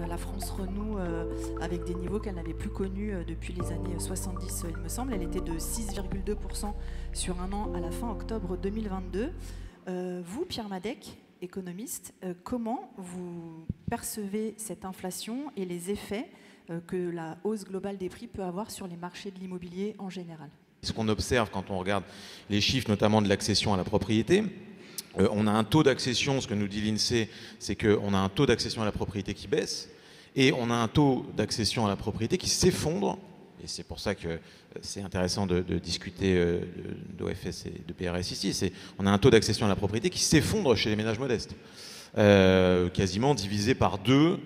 la France renoue avec des niveaux qu'elle n'avait plus connus depuis les années 70, il me semble. Elle était de 6,2% sur un an à la fin octobre 2022. Vous, Pierre Madec, économiste, comment vous percevez cette inflation et les effets que la hausse globale des prix peut avoir sur les marchés de l'immobilier en général? Ce qu'on observe quand on regarde les chiffres, notamment de l'accession à la propriété, on a un taux d'accession, ce que nous dit l'INSEE, c'est qu'on a un taux d'accession à la propriété qui baisse, et on a un taux d'accession à la propriété qui s'effondre, et c'est pour ça que c'est intéressant de discuter d'OFS et de PRS ici, on a un taux d'accession à la propriété qui s'effondre chez les ménages modestes, quasiment divisé par 2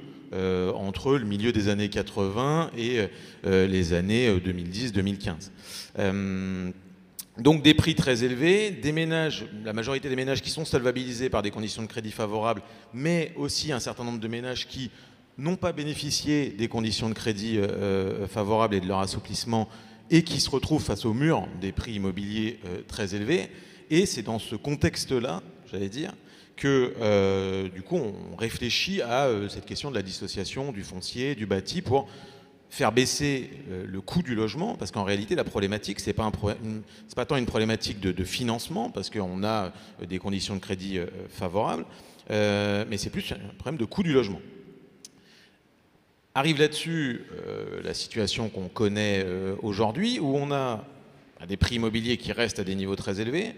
entre le milieu des années 80 et les années 2010-2015. Donc des prix très élevés, des ménages, la majorité des ménages qui sont solvabilisés par des conditions de crédit favorables, mais aussi un certain nombre de ménages qui n'ont pas bénéficié des conditions de crédit favorables et de leur assouplissement et qui se retrouvent face au mur des prix immobiliers très élevés. Et c'est dans ce contexte-là, j'allais dire, que du coup on réfléchit à cette question de la dissociation du foncier, du bâti pour faire baisser le coût du logement, parce qu'en réalité, la problématique, c'est pas tant une problématique de financement, parce qu'on a des conditions de crédit favorables, mais c'est plus un problème de coût du logement. Arrive là-dessus la situation qu'on connaît aujourd'hui, où on a des prix immobiliers qui restent à des niveaux très élevés,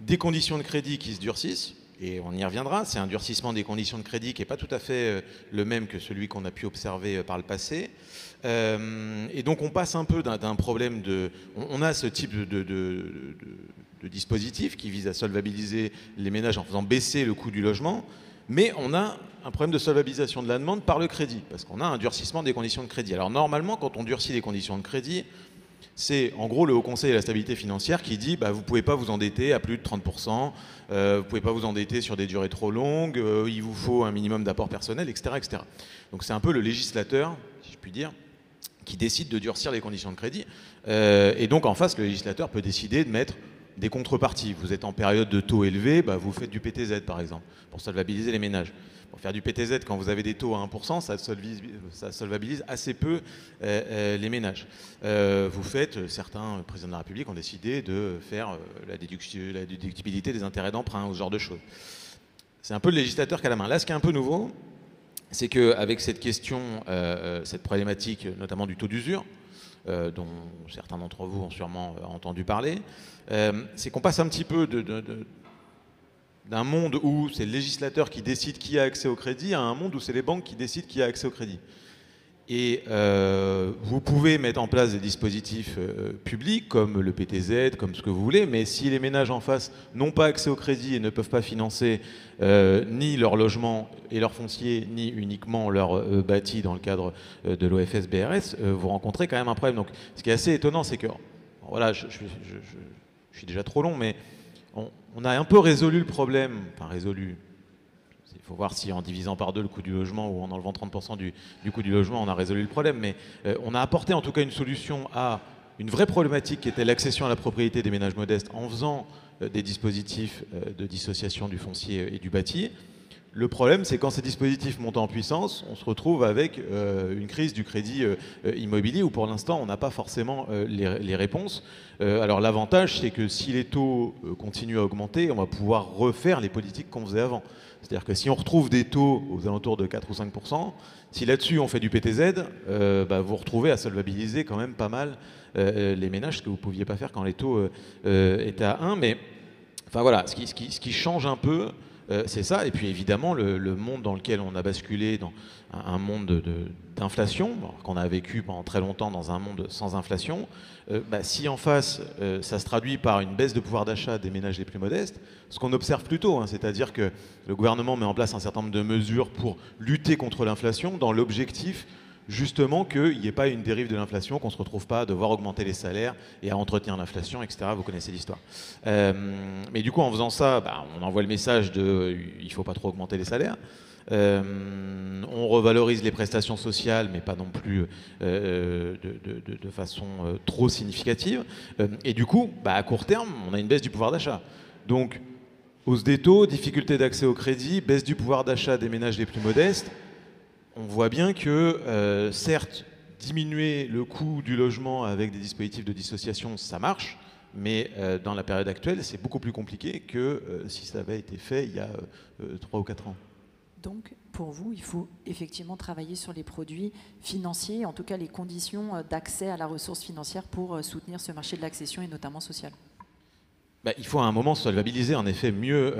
des conditions de crédit qui se durcissent, et on y reviendra, c'est un durcissement des conditions de crédit qui n'est pas tout à fait le même que celui qu'on a pu observer par le passé. Et donc on passe un peu d'un problème de... On a ce type de dispositif qui vise à solvabiliser les ménages en faisant baisser le coût du logement, mais on a un problème de solvabilisation de la demande par le crédit, parce qu'on a un durcissement des conditions de crédit. Alors normalement, quand on durcit les conditions de crédit, c'est en gros le Haut Conseil à la stabilité financière qui dit vous ne pouvez pas vous endetter à plus de 30%, vous ne pouvez pas vous endetter sur des durées trop longues, il vous faut un minimum d'apport personnel, etc., etc. Donc c'est un peu le législateur, si je puis dire, qui décide de durcir les conditions de crédit. Et donc en face, le législateur peut décider de mettre des contreparties. Vous êtes en période de taux élevés, vous faites du PTZ par exemple, pour solvabiliser les ménages. Pour faire du PTZ, quand vous avez des taux à 1%, ça solvabilise assez peu les ménages. Vous faites, certains présidents de la République ont décidé de faire la déductibilité des intérêts d'emprunt, ou ce genre de choses. C'est un peu le législateur qui a la main. Là, ce qui est un peu nouveau, c'est qu'avec cette question, cette problématique, notamment du taux d'usure, dont certains d'entre vous ont sûrement entendu parler, c'est qu'on passe un petit peu d'un monde où c'est le législateur qui décide qui a accès au crédit à un monde où c'est les banques qui décident qui a accès au crédit. Et vous pouvez mettre en place des dispositifs publics comme le PTZ, comme ce que vous voulez, mais si les ménages en face n'ont pas accès au crédit et ne peuvent pas financer ni leur logement et leur foncier, ni uniquement leur bâti dans le cadre de l'OFS-BRS, vous rencontrez quand même un problème. Donc, ce qui est assez étonnant, c'est que, voilà, je suis déjà trop long, mais on a un peu résolu le problème, enfin résolu. Il faut voir si en divisant par 2 le coût du logement ou en enlevant 30% du coût du logement, on a résolu le problème. Mais on a apporté en tout cas une solution à une vraie problématique qui était l'accession à la propriété des ménages modestes en faisant des dispositifs de dissociation du foncier et du bâti. Le problème, c'est quand ces dispositifs montent en puissance, on se retrouve avec une crise du crédit immobilier où pour l'instant, on n'a pas forcément les réponses. Alors l'avantage, c'est que si les taux continuent à augmenter, on va pouvoir refaire les politiques qu'on faisait avant. C'est-à-dire que si on retrouve des taux aux alentours de 4 ou 5%, si là-dessus on fait du PTZ, vous retrouvez à solvabiliser quand même pas mal les ménages, ce que vous ne pouviez pas faire quand les taux étaient à 1. Mais enfin voilà, ce qui change un peu, c'est ça. Et puis évidemment, le monde dans lequel on a basculé, dans un monde d'inflation, qu'on a vécu pendant très longtemps dans un monde sans inflation, si en face, ça se traduit par une baisse de pouvoir d'achat des ménages les plus modestes, ce qu'on observe plutôt, c'est-à-dire que le gouvernement met en place un certain nombre de mesures pour lutter contre l'inflation dans l'objectif justement qu'il n'y ait pas une dérive de l'inflation, qu'on ne se retrouve pas à devoir augmenter les salaires et à entretenir l'inflation, etc. Vous connaissez l'histoire. Mais du coup, en faisant ça, on envoie le message de il ne faut pas trop augmenter les salaires. On revalorise les prestations sociales, mais pas non plus de façon trop significative. Et du coup, à court terme, on a une baisse du pouvoir d'achat. Donc, hausse des taux, difficulté d'accès au crédit, baisse du pouvoir d'achat des ménages les plus modestes. On voit bien que, certes, diminuer le coût du logement avec des dispositifs de dissociation, ça marche, mais dans la période actuelle, c'est beaucoup plus compliqué que si ça avait été fait il y a 3 ou 4 ans. Donc, pour vous, il faut effectivement travailler sur les produits financiers, en tout cas les conditions d'accès à la ressource financière pour soutenir ce marché de l'accession et notamment social. Bah, il faut à un moment solvabiliser en effet mieux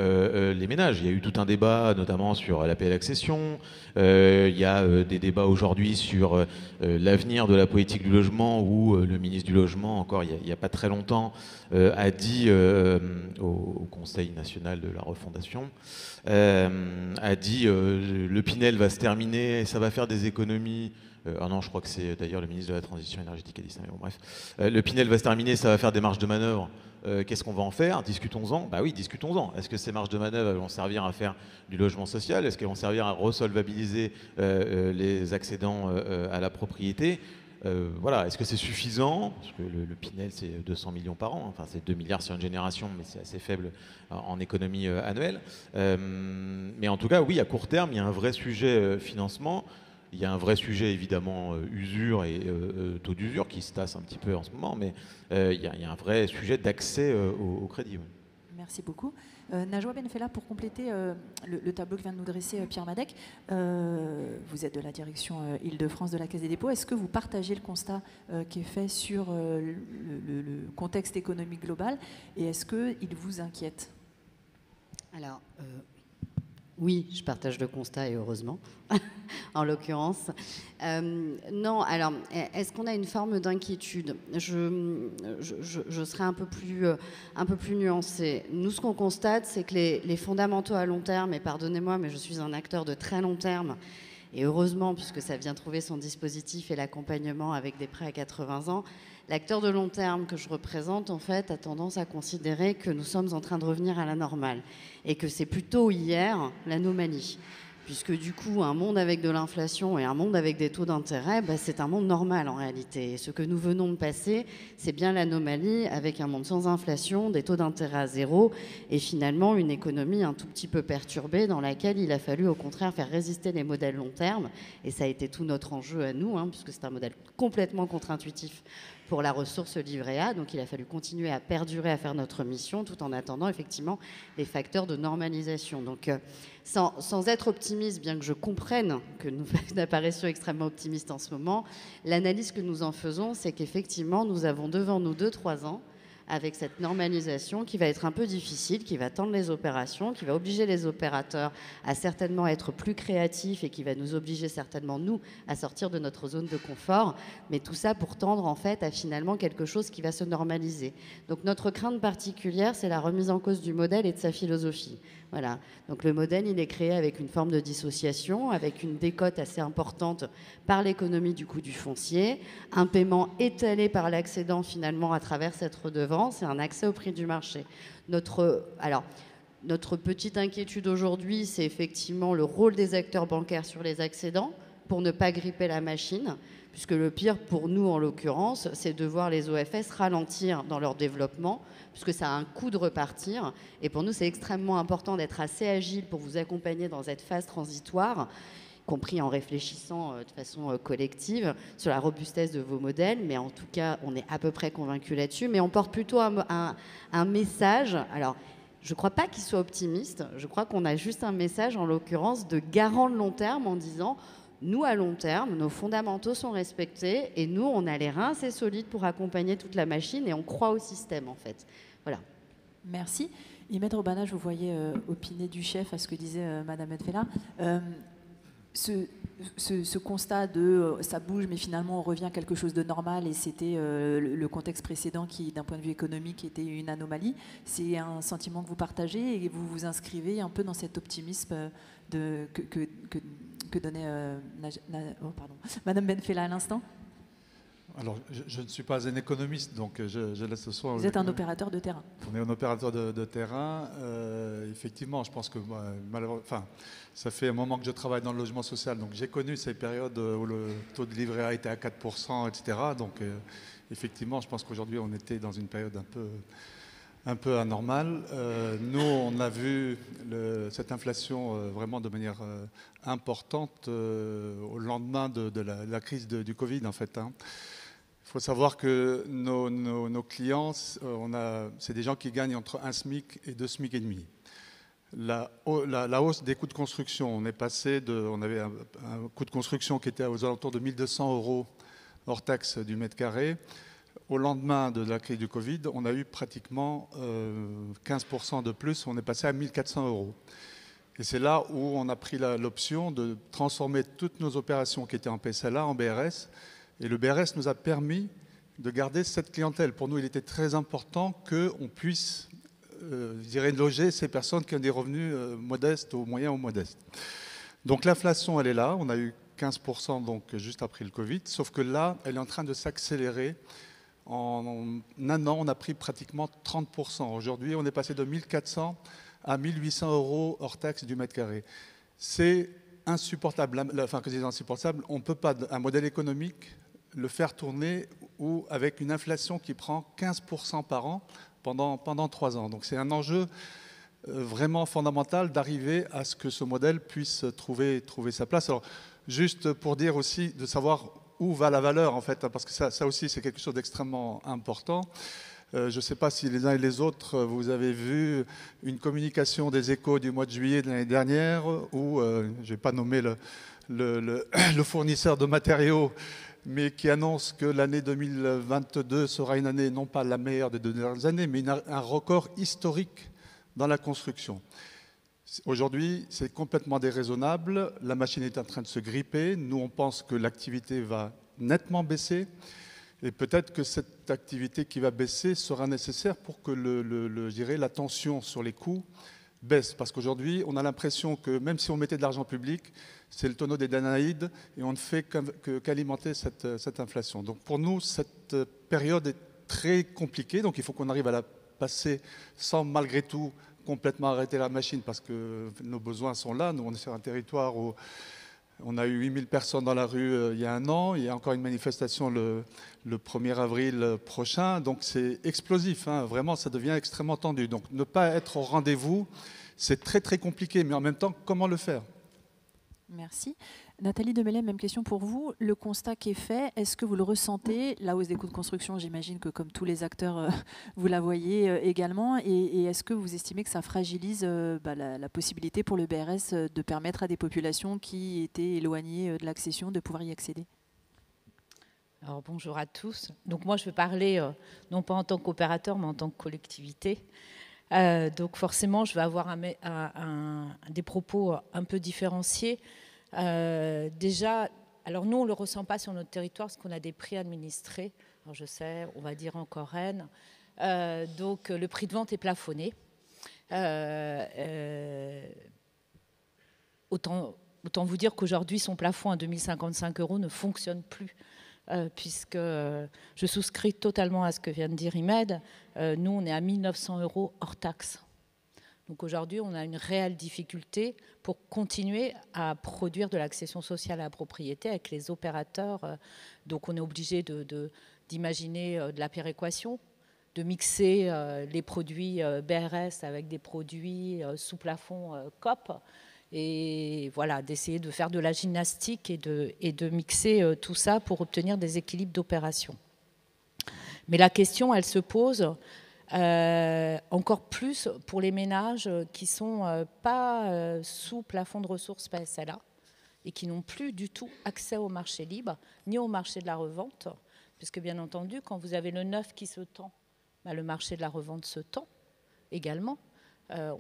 les ménages. Il y a eu tout un débat notamment sur l'APL accession. Il y a des débats aujourd'hui sur l'avenir de la politique du logement où le ministre du Logement, encore il n'y a pas très longtemps, a dit au Conseil national de la refondation, a dit le Pinel va se terminer, ça va faire des économies. Ah non, je crois que c'est d'ailleurs le ministre de la Transition énergétique qui a dit ça, mais bon, bref. Le Pinel va se terminer, ça va faire des marges de manœuvre. Qu'est-ce qu'on va en faire? Discutons-en. Bah oui, discutons-en. Est-ce que ces marges de manœuvre vont servir à faire du logement social? Est-ce qu'elles vont servir à resolvabiliser les accédants à la propriété? Voilà. Est-ce que c'est suffisant? Parce que le Pinel, c'est 200 millions par an. Enfin, c'est 2 milliards sur une génération, mais c'est assez faible en économie annuelle. Mais en tout cas, oui, à court terme, il y a un vrai sujet financement. Il y a un vrai sujet évidemment usure et taux d'usure qui se tasse un petit peu en ce moment, mais il y a un vrai sujet d'accès au crédit. Oui. Merci beaucoup. Najwa Benfella, pour compléter le tableau que vient de nous dresser Pierre Madec, vous êtes de la direction Île-de-France de la Caisse des dépôts. Est-ce que vous partagez le constat qui est fait sur le contexte économique global et est-ce qu'il vous inquiète? Alors, oui, je partage le constat et heureusement, en l'occurrence. Non, alors, est-ce qu'on a une forme d'inquiétude? Je serais un peu plus nuancée. Nous, ce qu'on constate, c'est que les fondamentaux à long terme, et pardonnez-moi, mais je suis un acteur de très long terme, et heureusement, puisque ça vient trouver son dispositif et l'accompagnement avec des prêts à 80 ans, l'acteur de long terme que je représente, en fait, a tendance à considérer que nous sommes en train de revenir à la normale et que c'est plutôt hier l'anomalie. Puisque du coup, un monde avec de l'inflation et un monde avec des taux d'intérêt, bah, c'est un monde normal en réalité. Et ce que nous venons de passer, c'est bien l'anomalie avec un monde sans inflation, des taux d'intérêt à zéro et finalement une économie un tout petit peu perturbée dans laquelle il a fallu au contraire faire résister les modèles long terme. Et ça a été tout notre enjeu à nous, puisque c'est un modèle complètement contre-intuitif pour la ressource livret A. Donc il a fallu continuer à perdurer, à faire notre mission tout en attendant effectivement les facteurs de normalisation. Donc sans être optimiste, bien que je comprenne que nous faisons une apparition extrêmement optimiste en ce moment, l'analyse que nous en faisons, c'est qu'effectivement nous avons devant nous 2-3 ans avec cette normalisation qui va être un peu difficile, qui va tendre les opérations, qui va obliger les opérateurs à certainement être plus créatifs et qui va nous obliger certainement, nous, à sortir de notre zone de confort. Mais tout ça pour tendre, en fait, à finalement quelque chose qui va se normaliser. Donc notre crainte particulière, c'est la remise en cause du modèle et de sa philosophie. Voilà. Donc le modèle, il est créé avec une forme de dissociation, avec une décote assez importante par l'économie du coût du foncier, un paiement étalé par l'accédant finalement à travers cette redevance et un accès au prix du marché. Notre petite inquiétude aujourd'hui, c'est effectivement le rôle des acteurs bancaires sur les accédants pour ne pas gripper la machine, puisque le pire pour nous, en l'occurrence, c'est de voir les OFS ralentir dans leur développement, puisque ça a un coût de repartir. Et pour nous, c'est extrêmement important d'être assez agile pour vous accompagner dans cette phase transitoire, y compris en réfléchissant de façon collective sur la robustesse de vos modèles. Mais en tout cas, on est à peu près convaincus là-dessus. Mais on porte plutôt un message. Alors, je ne crois pas qu'il soit optimiste. Je crois qu'on a juste un message, en l'occurrence, de garant de long terme en disant... Nous, à long terme, nos fondamentaux sont respectés et nous, on a les reins assez solides pour accompagner toute la machine et on croit au système, en fait. Voilà. Merci. Imed Robana, je vous voyais opiner du chef à ce que disait Madame Benfella. Ce constat de ça bouge, mais finalement on revient à quelque chose de normal et c'était le contexte précédent qui, d'un point de vue économique, était une anomalie. C'est un sentiment que vous partagez et vous vous inscrivez un peu dans cet optimisme que donnait Madame Benfella à l'instant. Alors, je ne suis pas un économiste, donc je laisse ce soir... Vous êtes un opérateur de terrain. On est un opérateur de terrain. Effectivement, je pense que malheureusement, ça fait un moment que je travaille dans le logement social, donc j'ai connu ces périodes où le taux de livret A était à 4%, etc. Donc, effectivement, je pense qu'aujourd'hui, on était dans une période un peu anormal. Nous, on a vu cette inflation vraiment de manière importante au lendemain de la crise du Covid, en fait. Il faut savoir que nos clients, c'est des gens qui gagnent entre 1 SMIC et 2 SMIC et demi. La hausse des coûts de construction, on avait un coût de construction qui était aux alentours de 1 200 € hors taxe du mètre carré. Au lendemain de la crise du Covid, on a eu pratiquement 15% de plus, on est passé à 1 400 €. Et c'est là où on a pris l'option de transformer toutes nos opérations qui étaient en PSLA en BRS. Et le BRS nous a permis de garder cette clientèle. Pour nous, il était très important qu'on puisse loger ces personnes qui ont des revenus modestes ou moyens ou modestes. Donc l'inflation, elle est là. On a eu 15% donc, juste après le Covid. Sauf que là, elle est en train de s'accélérer. En un an, on a pris pratiquement 30%. Aujourd'hui, on est passé de 1 400 à 1 800 € hors taxe du mètre carré. C'est insupportable. Enfin, que c'est insupportable, on ne peut pas, un modèle économique, le faire tourner ou avec une inflation qui prend 15% par an pendant 3 ans. Donc c'est un enjeu vraiment fondamental d'arriver à ce que ce modèle puisse trouver sa place. Alors, juste pour dire aussi de savoir où va la valeur, en fait, parce que ça aussi, c'est quelque chose d'extrêmement important. Je ne sais pas si les uns et les autres, vous avez vu une communication des Échos du mois de juillet de l'année dernière où, je ne vais pas nommer le fournisseur de matériaux, mais qui annonce que l'année 2022 sera une année, non pas la meilleure des 2 dernières années, mais un record historique dans la construction. Aujourd'hui, c'est complètement déraisonnable. La machine est en train de se gripper. Nous, on pense que l'activité va nettement baisser. Et peut-être que cette activité qui va baisser sera nécessaire pour que je dirais, la tension sur les coûts baisse. Parce qu'aujourd'hui, on a l'impression que même si on mettait de l'argent public, c'est le tonneau des Danaïdes et on ne fait qu'alimenter cette inflation. Donc pour nous, cette période est très compliquée. Donc il faut qu'on arrive à la passer sans malgré tout complètement arrêter la machine parce que nos besoins sont là. Nous, on est sur un territoire où on a eu 8000 personnes dans la rue il y a un an. Il y a encore une manifestation le 1er avril prochain. Donc c'est explosif. Vraiment, ça devient extrêmement tendu. Donc ne pas être au rendez-vous, c'est très très compliqué. Mais en même temps, comment le faire ? Merci. Nathalie Demélay, même question pour vous. Le constat qui est fait, est-ce que vous le ressentez? La hausse des coûts de construction, j'imagine que comme tous les acteurs, vous la voyez également. Et est-ce que vous estimez que ça fragilise la possibilité pour le BRS de permettre à des populations qui étaient éloignées de l'accession de pouvoir y accéder? Alors bonjour à tous. Donc moi je vais parler non pas en tant qu'opérateur mais en tant que collectivité. Donc forcément je vais avoir des propos un peu différenciés. Déjà, alors nous on ne le ressent pas sur notre territoire parce qu'on a des prix administrés. Alors je sais, on va dire encore Rennes. Donc le prix de vente est plafonné. Autant vous dire qu'aujourd'hui son plafond à 2055 € ne fonctionne plus. Puisque je souscris totalement à ce que vient de dire Imed. Nous, on est à 1 900 € hors taxe. Donc aujourd'hui, on a une réelle difficulté pour continuer à produire de l'accession sociale à la propriété avec les opérateurs. Donc on est obligé d'imaginer de la péréquation, de mixer les produits BRS avec des produits sous plafond COP. Et voilà, d'essayer de faire de la gymnastique et de mixer tout ça pour obtenir des équilibres d'opération. Mais la question, elle se pose encore plus pour les ménages qui ne sont pas sous plafond de ressources PSLA et qui n'ont plus du tout accès au marché libre, ni au marché de la revente, puisque bien entendu, quand vous avez le neuf qui se tend, le marché de la revente se tend également.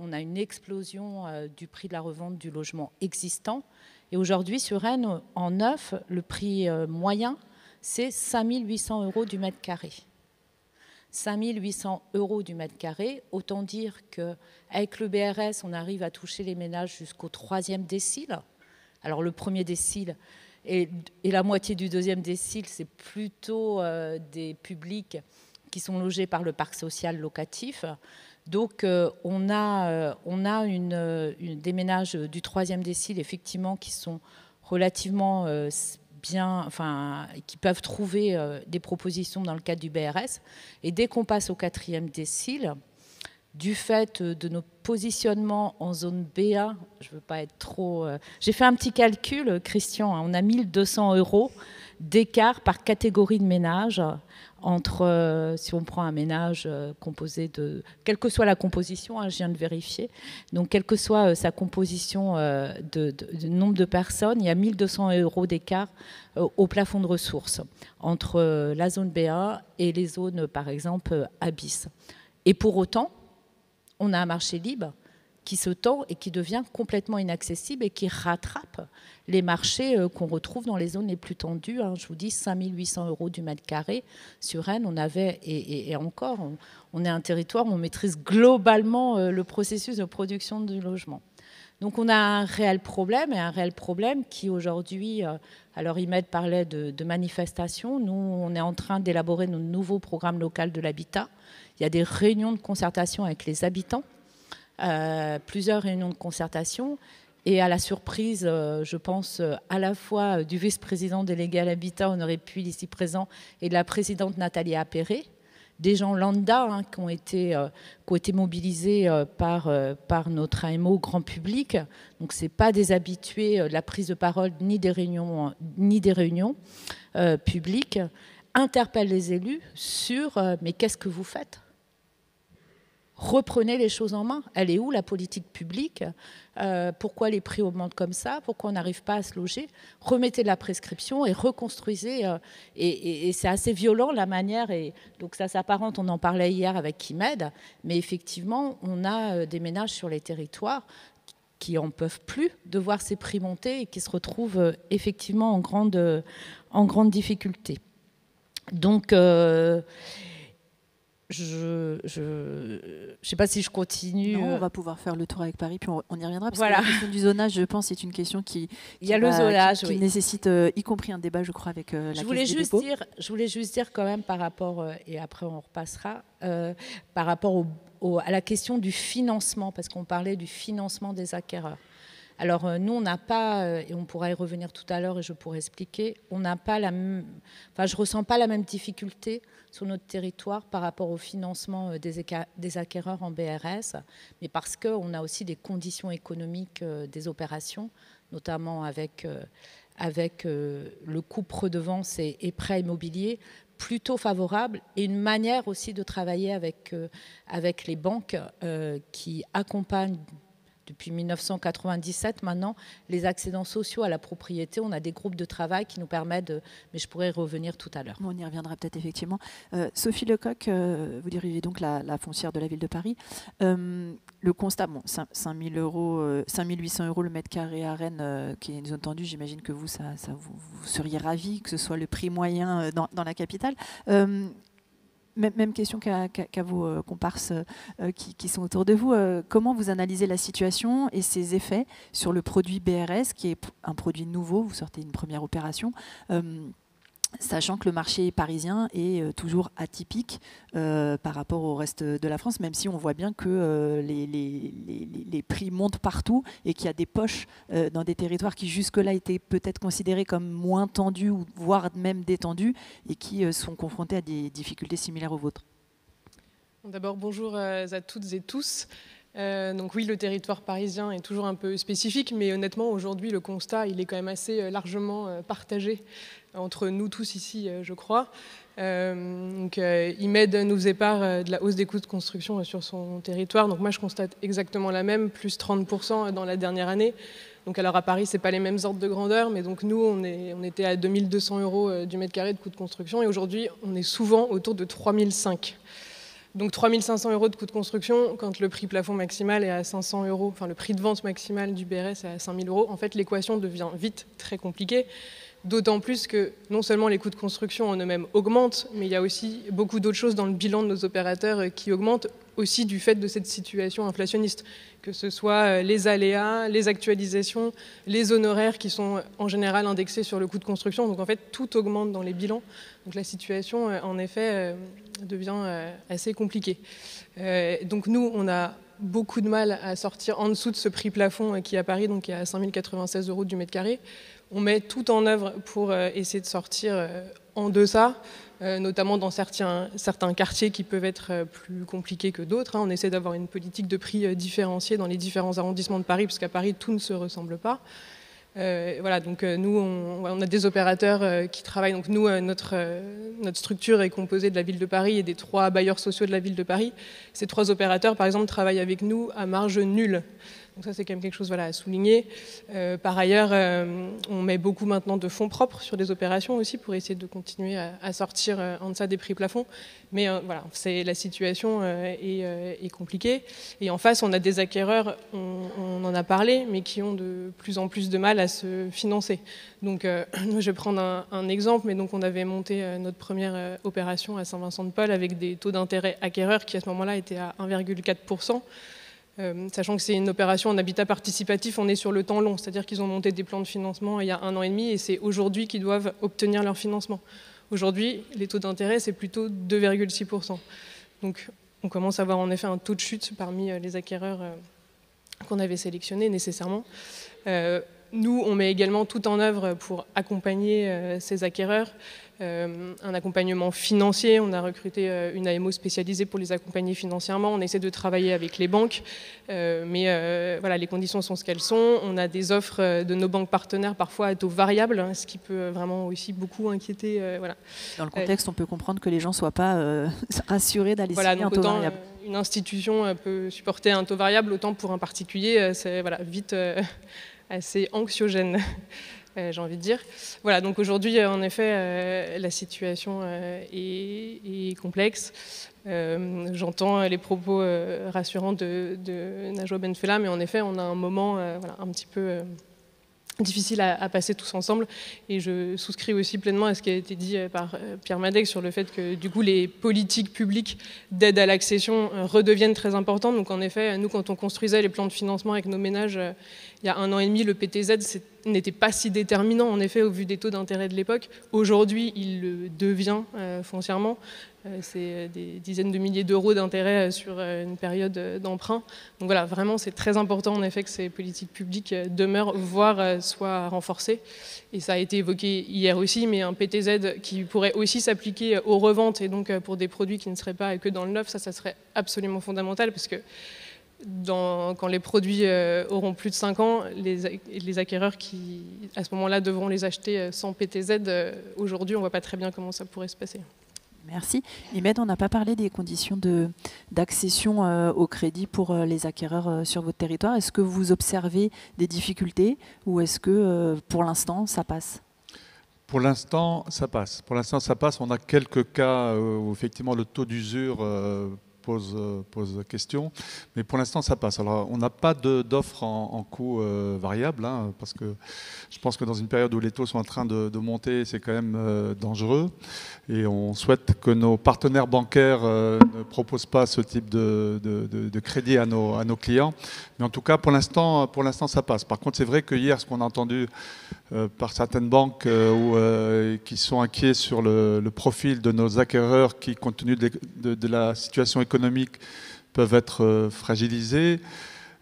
On a une explosion du prix de la revente du logement existant. Et aujourd'hui, sur Rennes, en neuf, le prix moyen, c'est 5 800 € du mètre carré. 5 800 € du mètre carré, autant dire qu'avec le BRS, on arrive à toucher les ménages jusqu'au 3e décile. Alors le premier décile et la moitié du 2e décile, c'est plutôt des publics qui sont logés par le parc social locatif. Donc, on a des ménages du 3e décile, effectivement, qui sont relativement bien, enfin, qui peuvent trouver des propositions dans le cadre du BRS. Et dès qu'on passe au 4e décile, du fait de nos positionnements en zone BA, je ne veux pas être trop... J'ai fait un petit calcul, Christian, hein, on a 1 200 € d'écart par catégorie de ménage entre, si on prend un ménage composé de... Quelle que soit la composition, hein, je viens de vérifier, donc quelle que soit sa composition de nombre de personnes, il y a 1 200 € d'écart au plafond de ressources entre la zone BA et les zones, par exemple, ABIS. Et pour autant, on a un marché libre qui se tend et qui devient complètement inaccessible et qui rattrape les marchés qu'on retrouve dans les zones les plus tendues. Hein. Je vous dis 5 800 € du mètre carré. Sur Rennes, on avait, et encore, on est un territoire où on maîtrise globalement le processus de production du logement. Donc on a un réel problème, et un réel problème qui aujourd'hui, alors Imed parlait de manifestations, nous on est en train d'élaborer nos nouveaux programmes locaux de l'habitat. Il y a des réunions de concertation avec les habitants, plusieurs réunions de concertation, et à la surprise, je pense, à la fois du vice-président délégué à l'habitat, Honoré Puy, ici présent, et de la présidente Nathalie Appéré, des gens lambda hein, qui ont été mobilisés par notre AMO grand public. Donc ce n'est pas des habitués de la prise de parole ni des réunions publiques, interpellent les élus sur mais qu'est-ce que vous faites ? Reprenez les choses en main. Elle est où la politique publique ? Pourquoi les prix augmentent comme ça ? Pourquoi on n'arrive pas à se loger ? Remettez de la prescription et reconstruisez. Et c'est assez violent la manière. Et donc ça s'apparente, on en parlait hier avec Imed, mais effectivement, on a des ménages sur les territoires qui n'en peuvent plus de voir ces prix monter et qui se retrouvent effectivement en grande difficulté. Donc... je ne sais pas si je continue. Non, on va pouvoir faire le tour avec Paris, puis on y reviendra. Parce voilà. que la question du zonage, je pense, c'est une question qui nécessite y compris un débat, je crois, avec la Caisse des dépôts. Je voulais juste dire quand même par rapport, et après on repassera, par rapport à la question du financement, parce qu'on parlait du financement des acquéreurs. Alors nous, on n'a pas, et on pourra y revenir tout à l'heure et je pourrais expliquer, on n'a pas je ne ressens pas la même difficulté sur notre territoire par rapport au financement des acquéreurs en BRS, mais parce qu'on a aussi des conditions économiques des opérations, notamment avec le couple redevance et prêt immobilier, plutôt favorable, et une manière aussi de travailler avec les banques qui accompagnent depuis 1997 maintenant, les accédants sociaux à la propriété. On a des groupes de travail qui nous permettent mais je pourrais y revenir tout à l'heure. On y reviendra peut-être effectivement. Sophie Lecoq, vous dirigez donc la foncière de la ville de Paris. Le constat, bon, 5 800 € le mètre carré à Rennes, qui est une zone tendue, j'imagine que vous seriez ravis que ce soit le prix moyen dans la capitale. Même question qu'à vos comparses qui sont autour de vous. Comment vous analysez la situation et ses effets sur le produit BRS, qui est un produit nouveau, vous sortez une première opération, sachant que le marché parisien est toujours atypique par rapport au reste de la France, même si on voit bien que les prix montent partout et qu'il y a des poches dans des territoires qui jusque-là étaient peut-être considérés comme moins tendus, voire même détendus, et qui sont confrontés à des difficultés similaires aux vôtres. D'abord, bonjour à toutes et tous. Donc oui, le territoire parisien est toujours un peu spécifique, mais honnêtement, aujourd'hui, le constat, il est quand même assez largement partagé entre nous tous ici, je crois. Imed nous faisait part de la hausse des coûts de construction sur son territoire. Donc moi, je constate exactement la même, plus 30% dans la dernière année. Donc alors à Paris, ce n'est pas les mêmes ordres de grandeur, mais donc nous, on était à 2 200 € du mètre carré de coûts de construction, et aujourd'hui, on est souvent autour de 3 500 €. Donc 3 500 € de coût de construction, quand le prix plafond maximal est à 500 €, enfin le prix de vente maximal du BRS est à 5 000 €, en fait l'équation devient vite très compliquée, d'autant plus que non seulement les coûts de construction en eux-mêmes augmentent, mais il y a aussi beaucoup d'autres choses dans le bilan de nos opérateurs qui augmentent aussi du fait de cette situation inflationniste, que ce soit les aléas, les actualisations, les honoraires qui sont en général indexés sur le coût de construction. Donc en fait, tout augmente dans les bilans. Donc la situation, en effet, devient assez compliquée. Donc nous, on a beaucoup de mal à sortir en dessous de ce prix plafond qui est à Paris, donc qui est à 5 096 € du mètre carré. On met tout en œuvre pour essayer de sortir en deçà. notamment dans certains quartiers qui peuvent être plus compliqués que d'autres. On essaie d'avoir une politique de prix différenciée dans les différents arrondissements de Paris, parce qu'à Paris, tout ne se ressemble pas. Voilà, donc nous, on a des opérateurs qui travaillent. Donc nous, notre structure est composée de la ville de Paris et des 3 bailleurs sociaux de la ville de Paris. Ces 3 opérateurs, par exemple, travaillent avec nous à marge nulle. Donc ça, c'est quand même quelque chose, voilà, à souligner. Par ailleurs, on met beaucoup maintenant de fonds propres sur les opérations aussi pour essayer de continuer à sortir en deçà des prix plafonds. Mais voilà, la situation est compliquée. Et en face, on a des acquéreurs, on en a parlé, mais qui ont de plus en plus de mal à se financer. Donc je vais prendre un exemple, mais donc on avait monté notre première opération à Saint-Vincent-de-Paul avec des taux d'intérêt acquéreurs qui à ce moment-là étaient à 1,4%. Sachant que c'est une opération en habitat participatif, on est sur le temps long, c'est-à-dire qu'ils ont monté des plans de financement il y a 1 an et demi et c'est aujourd'hui qu'ils doivent obtenir leur financement. Aujourd'hui, les taux d'intérêt, c'est plutôt 2,6%. Donc on commence à avoir en effet un taux de chute parmi les acquéreurs qu'on avait sélectionnés nécessairement. Nous, on met également tout en œuvre pour accompagner ces acquéreurs. Un accompagnement financier, on a recruté une AMO spécialisée pour les accompagner financièrement, on essaie de travailler avec les banques, mais voilà, les conditions sont ce qu'elles sont. On a des offres de nos banques partenaires parfois à taux variable, ce qui peut vraiment aussi beaucoup inquiéter. Voilà. Dans le contexte, on peut comprendre que les gens ne soient pas rassurés d'aller signer un taux variable. Une institution peut supporter un taux variable, autant pour un particulier, c'est voilà, vite assez anxiogène. J'ai envie de dire. Voilà, donc aujourd'hui, en effet, la situation est complexe. J'entends les propos rassurants de Najwa Benfella, mais en effet, on a un moment voilà, un petit peu difficile à passer tous ensemble. Et je souscris aussi pleinement à ce qui a été dit par Pierre Madec sur le fait que du coup, les politiques publiques d'aide à l'accession redeviennent très importantes. Donc en effet, nous, quand on construisait les plans de financement avec nos ménages, il y a 1 an et demi, le PTZ n'était pas si déterminant, en effet, au vu des taux d'intérêt de l'époque. Aujourd'hui, il le devient foncièrement. C'est des dizaines de milliers d'euros d'intérêt sur une période d'emprunt. Donc voilà, vraiment, c'est très important, en effet, que ces politiques publiques demeurent, voire soient renforcées. Et ça a été évoqué hier aussi, mais un PTZ qui pourrait aussi s'appliquer aux reventes, et donc pour des produits qui ne seraient pas que dans le neuf, ça serait absolument fondamental, parce que quand les produits auront plus de 5 ans, les acquéreurs qui, à ce moment-là, devront les acheter sans PTZ, aujourd'hui, on ne voit pas très bien comment ça pourrait se passer. Merci. Imed, on n'a pas parlé des conditions d'accession au crédit pour les acquéreurs sur votre territoire. Est-ce que vous observez des difficultés ou est-ce que, pour l'instant, ça passe ? Pour l'instant, ça passe. Pour l'instant, ça passe. On a quelques cas où, effectivement, le taux d'usure pose question, mais pour l'instant ça passe. Alors on n'a pas d'offre en coût variable, parce que je pense que dans une période où les taux sont en train de monter, c'est quand même dangereux, et on souhaite que nos partenaires bancaires ne proposent pas ce type de crédit à nos clients, mais en tout cas pour l'instant ça passe. Par contre, c'est vrai que hier, ce qu'on a entendu par certaines banques qui sont inquiets sur le profil de nos acquéreurs qui, compte tenu de la situation économique, peuvent être fragilisés,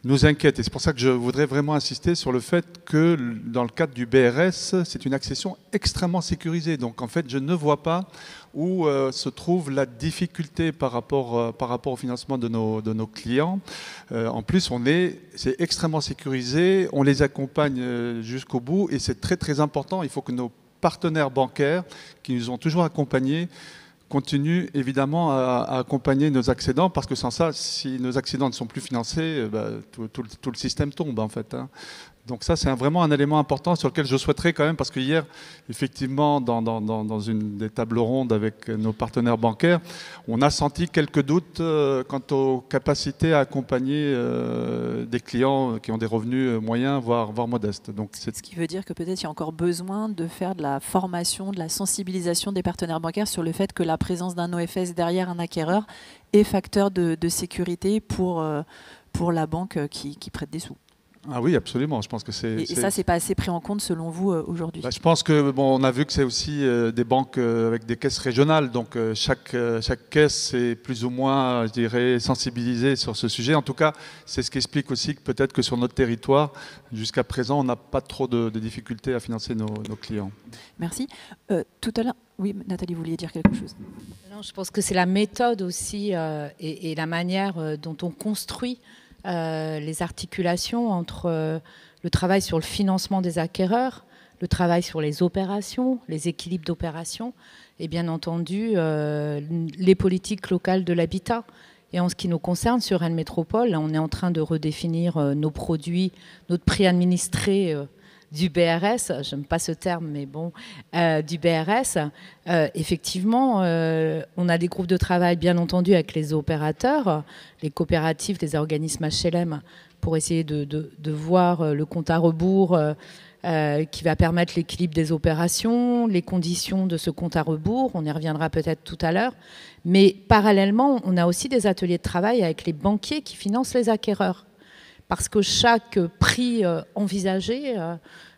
nous inquiète. Et c'est pour ça que je voudrais vraiment insister sur le fait que dans le cadre du BRS, c'est une accession extrêmement sécurisée. Donc en fait, je ne vois pas où se trouve la difficulté par rapport au financement de nos clients. En plus, c'est extrêmement sécurisé, on les accompagne jusqu'au bout, et c'est très très important. Il faut que nos partenaires bancaires, qui nous ont toujours accompagnés, continuent évidemment à accompagner nos accédants, parce que sans ça, si nos accédants ne sont plus financés, tout le système tombe en fait. Donc ça, c'est vraiment un élément important sur lequel je souhaiterais quand même, parce que hier, effectivement, dans une des tables rondes avec nos partenaires bancaires, on a senti quelques doutes quant aux capacités à accompagner des clients qui ont des revenus moyens, voire modestes. Donc, ce qui veut dire que peut-être il y a encore besoin de faire de la formation, de la sensibilisation des partenaires bancaires sur le fait que la présence d'un OFS derrière un acquéreur est facteur de sécurité pour la banque qui prête des sous. Ah oui, absolument. Je pense que Et ça, c'est pas assez pris en compte selon vous aujourd'hui? Je pense que on a vu que c'est aussi des banques avec des caisses régionales, donc chaque caisse est plus ou moins, je dirais, sensibilisée sur ce sujet. En tout cas, c'est ce qui explique aussi que peut-être que sur notre territoire, jusqu'à présent, on n'a pas trop de difficultés à financer nos clients. Merci. Tout à l'heure, oui, Nathalie, vous vouliez dire quelque chose? Non, je pense que c'est la méthode aussi et la manière dont on construit les articulations entre le travail sur le financement des acquéreurs, le travail sur les opérations, les équilibres d'opérations et bien entendu les politiques locales de l'habitat. Et en ce qui nous concerne, sur Rennes Métropole, on est en train de redéfinir nos produits, notre prix administré du BRS, j'aime pas ce terme, mais bon, du BRS. Effectivement, on a des groupes de travail, bien entendu, avec les opérateurs, les coopératives, les organismes HLM, pour essayer de voir le compte à rebours qui va permettre l'équilibre des opérations, les conditions de ce compte à rebours. On y reviendra peut-être tout à l'heure. Mais parallèlement, on a aussi des ateliers de travail avec les banquiers qui financent les acquéreurs. Parce que chaque prix envisagé,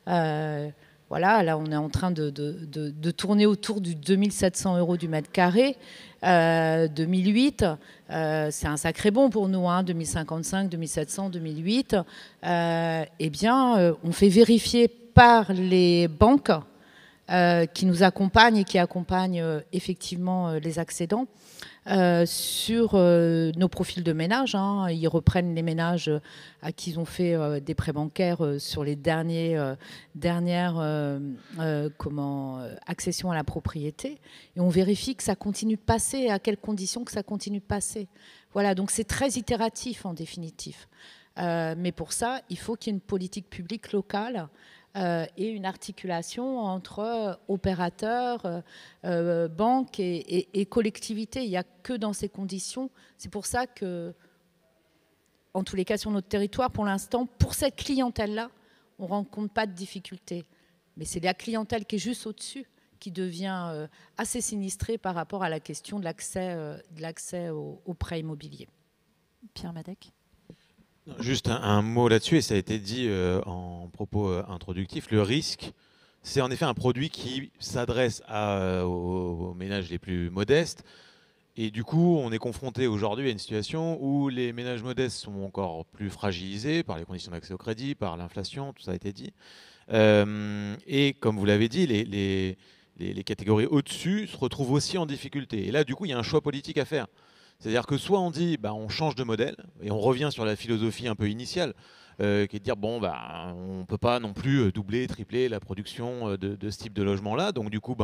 voilà, là on est en train de tourner autour du 2700 € du mètre carré. 2008, c'est un sacré bon pour nous, hein, 2055, 2700, 2008. Eh bien, on fait vérifier par les banques qui nous accompagnent et qui accompagnent effectivement les accédants. Sur nos profils de ménages, hein, ils reprennent les ménages à qui ils ont fait des prêts bancaires sur les dernières accessions à la propriété, et on vérifie que ça continue de passer, à quelles conditions que ça continue de passer. Voilà, donc c'est très itératif en définitive. Mais pour ça, il faut qu'il y ait une politique publique locale et une articulation entre opérateurs, banques et collectivités. Il n'y a que dans ces conditions. C'est pour ça que, en tous les cas, sur notre territoire, pour l'instant, pour cette clientèle-là, on ne rencontre pas de difficultés. Mais c'est la clientèle qui est juste au-dessus qui devient assez sinistrée par rapport à la question de l'accès aux prêts immobiliers. Pierre Madec. Juste un mot là-dessus, et ça a été dit en propos introductif. Le risque, c'est en effet un produit qui s'adresse aux ménages les plus modestes. Et du coup, on est confronté aujourd'hui à une situation où les ménages modestes sont encore plus fragilisés par les conditions d'accès au crédit, par l'inflation, tout ça a été dit. Et comme vous l'avez dit, les catégories au-dessus se retrouvent aussi en difficulté. Et là, du coup, il y a un choix politique à faire. C'est-à-dire que soit on dit on change de modèle et on revient sur la philosophie un peu initiale qui est de dire on ne peut pas non plus doubler, tripler la production de ce type de logement-là. Donc du coup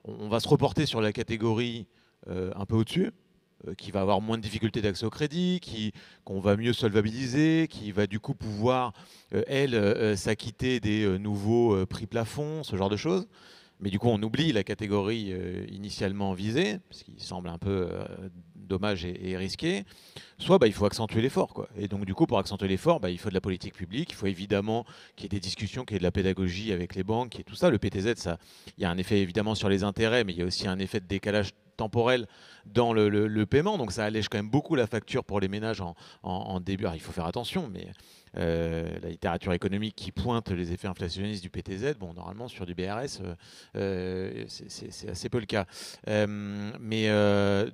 on va se reporter sur la catégorie un peu au-dessus qui va avoir moins de difficultés d'accès au crédit, qu'on va mieux solvabiliser, qui va du coup pouvoir s'acquitter des nouveaux prix plafonds, ce genre de choses. Mais du coup, on oublie la catégorie initialement visée, ce qui semble un peu dommage et risqué. Soit il faut accentuer l'effort, quoi. Et donc, du coup, pour accentuer l'effort, il faut de la politique publique. Il faut évidemment qu'il y ait des discussions, qu'il y ait de la pédagogie avec les banques et tout ça. Le PTZ, il y a un effet évidemment sur les intérêts, mais il y a aussi un effet de décalage temporel dans le paiement. Donc, ça allège quand même beaucoup la facture pour les ménages en début. Alors, il faut faire attention, mais la littérature économique qui pointe les effets inflationnistes du PTZ, normalement sur du BRS, c'est assez peu le cas.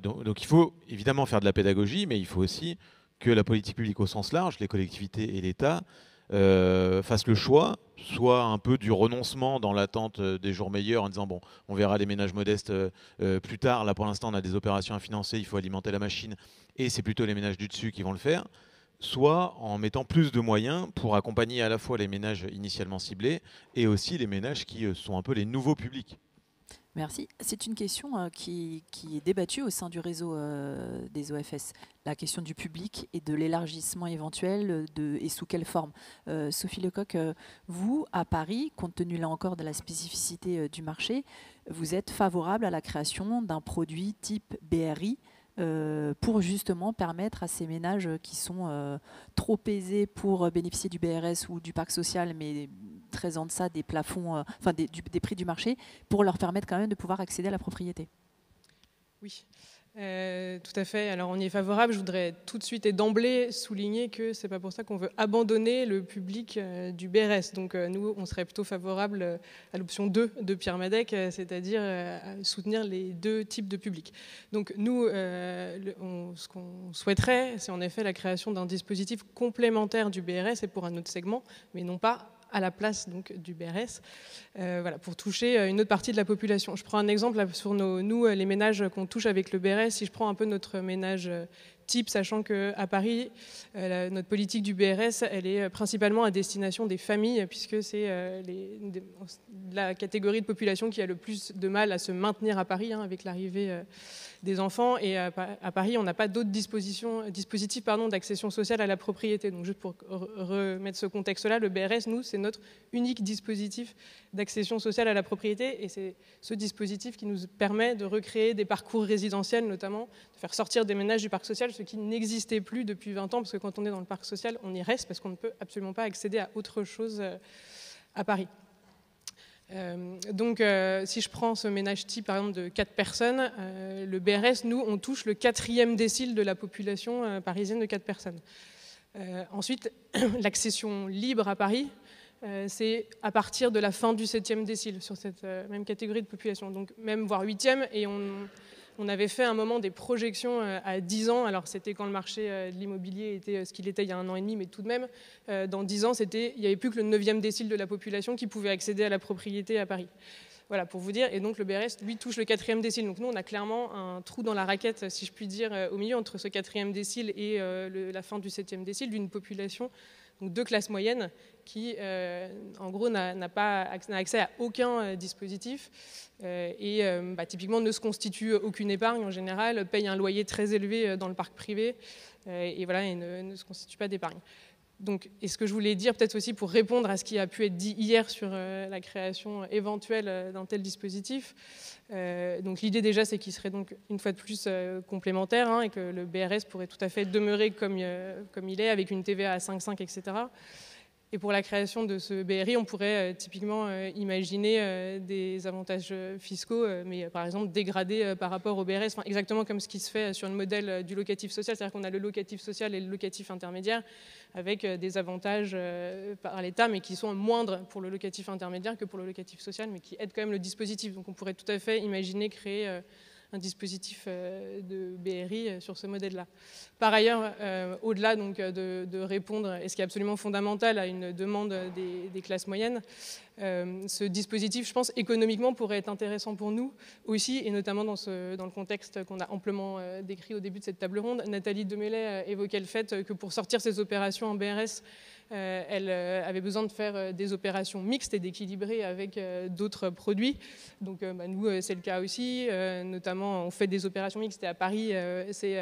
Donc il faut évidemment faire de la pédagogie, mais il faut aussi que la politique publique au sens large, les collectivités et l'État, fassent le choix, soit un peu du renoncement dans l'attente des jours meilleurs en disant on verra les ménages modestes plus tard, là pour l'instant on a des opérations à financer, il faut alimenter la machine et c'est plutôt les ménages du dessus qui vont le faire, soit en mettant plus de moyens pour accompagner à la fois les ménages initialement ciblés et aussi les ménages qui sont un peu les nouveaux publics. Merci. C'est une question qui est débattue au sein du réseau des OFS, la question du public et de l'élargissement éventuel et sous quelle forme. Sophie Lecoq, vous, à Paris, compte tenu là encore de la spécificité du marché, vous êtes favorable à la création d'un produit type BRI pour justement permettre à ces ménages qui sont trop aisés pour bénéficier du BRS ou du parc social, mais très en deçà des plafonds, des prix du marché, pour leur permettre quand même de pouvoir accéder à la propriété. Oui. Tout à fait. Alors on y est favorable. Je voudrais tout de suite et d'emblée souligner que c'est pas pour ça qu'on veut abandonner le public du BRS. Donc nous, on serait plutôt favorable à l'option 2 de Pierre Madec, c'est-à-dire à soutenir les deux types de publics. Donc nous, ce qu'on souhaiterait, c'est en effet la création d'un dispositif complémentaire du BRS et pour un autre segment, mais non pas à la place donc, du BRS, voilà, pour toucher une autre partie de la population. Je prends un exemple là, sur nous, les ménages qu'on touche avec le BRS. Si je prends un peu notre ménage type, sachant qu'à Paris, notre politique du BRS, elle est principalement à destination des familles, puisque c'est la catégorie de population qui a le plus de mal à se maintenir à Paris, hein, avec l'arrivée des enfants. Et à Paris, on n'a pas d'autres dispositifs d'accession sociale à la propriété. Donc juste pour remettre ce contexte-là, le BRS, nous, c'est notre unique dispositif d'accession sociale à la propriété. Et c'est ce dispositif qui nous permet de recréer des parcours résidentiels, notamment, de faire sortir des ménages du parc social, ce qui n'existait plus depuis 20 ans, parce que quand on est dans le parc social, on y reste, parce qu'on ne peut absolument pas accéder à autre chose à Paris. Donc, si je prends ce ménage type, par exemple, de 4 personnes, le BRS, nous, on touche le 4e décile de la population parisienne de 4 personnes. Ensuite, l'accession libre à Paris, c'est à partir de la fin du 7e décile, sur cette même catégorie de population, donc même voire 8e, et on avait fait un moment des projections à 10 ans, alors c'était quand le marché de l'immobilier était ce qu'il était il y a 1 an et demi, mais tout de même, dans 10 ans, il n'y avait plus que le 9e décile de la population qui pouvait accéder à la propriété à Paris. Voilà, pour vous dire, et donc le BRS, lui, touche le 4e décile. Donc nous, on a clairement un trou dans la raquette, si je puis dire, au milieu, entre ce 4e décile et la fin du 7e décile, d'une population donc de classe moyenne qui, en gros, n'a accès à aucun dispositif et typiquement ne se constitue aucune épargne en général, paye un loyer très élevé dans le parc privé et voilà, et ne se constitue pas d'épargne. Donc, et ce que je voulais dire, peut-être aussi pour répondre à ce qui a pu être dit hier sur la création éventuelle d'un tel dispositif, donc l'idée déjà, c'est qu'il serait donc une fois de plus complémentaire, hein, et que le BRS pourrait tout à fait demeurer comme il est, avec une TVA à 5,5, etc. Et pour la création de ce BRI, on pourrait typiquement imaginer des avantages fiscaux, mais par exemple dégradés par rapport au BRS, enfin, exactement comme ce qui se fait sur le modèle du locatif social, c'est-à-dire qu'on a le locatif social et le locatif intermédiaire, avec des avantages par l'État, mais qui sont moindres pour le locatif intermédiaire que pour le locatif social, mais qui aident quand même le dispositif. Donc on pourrait tout à fait imaginer créer un dispositif de BRI sur ce modèle-là. Par ailleurs, au-delà donc, de répondre, et ce qui est absolument fondamental, à une demande des classes moyennes, ce dispositif, je pense, économiquement pourrait être intéressant pour nous aussi, et notamment dans le contexte qu'on a amplement décrit au début de cette table ronde. Nathalie Demélay évoquait le fait que pour sortir ces opérations en BRS, elle avait besoin de faire des opérations mixtes et d'équilibrer avec d'autres produits. Donc nous, c'est le cas aussi. Notamment, on fait des opérations mixtes et à Paris, c'est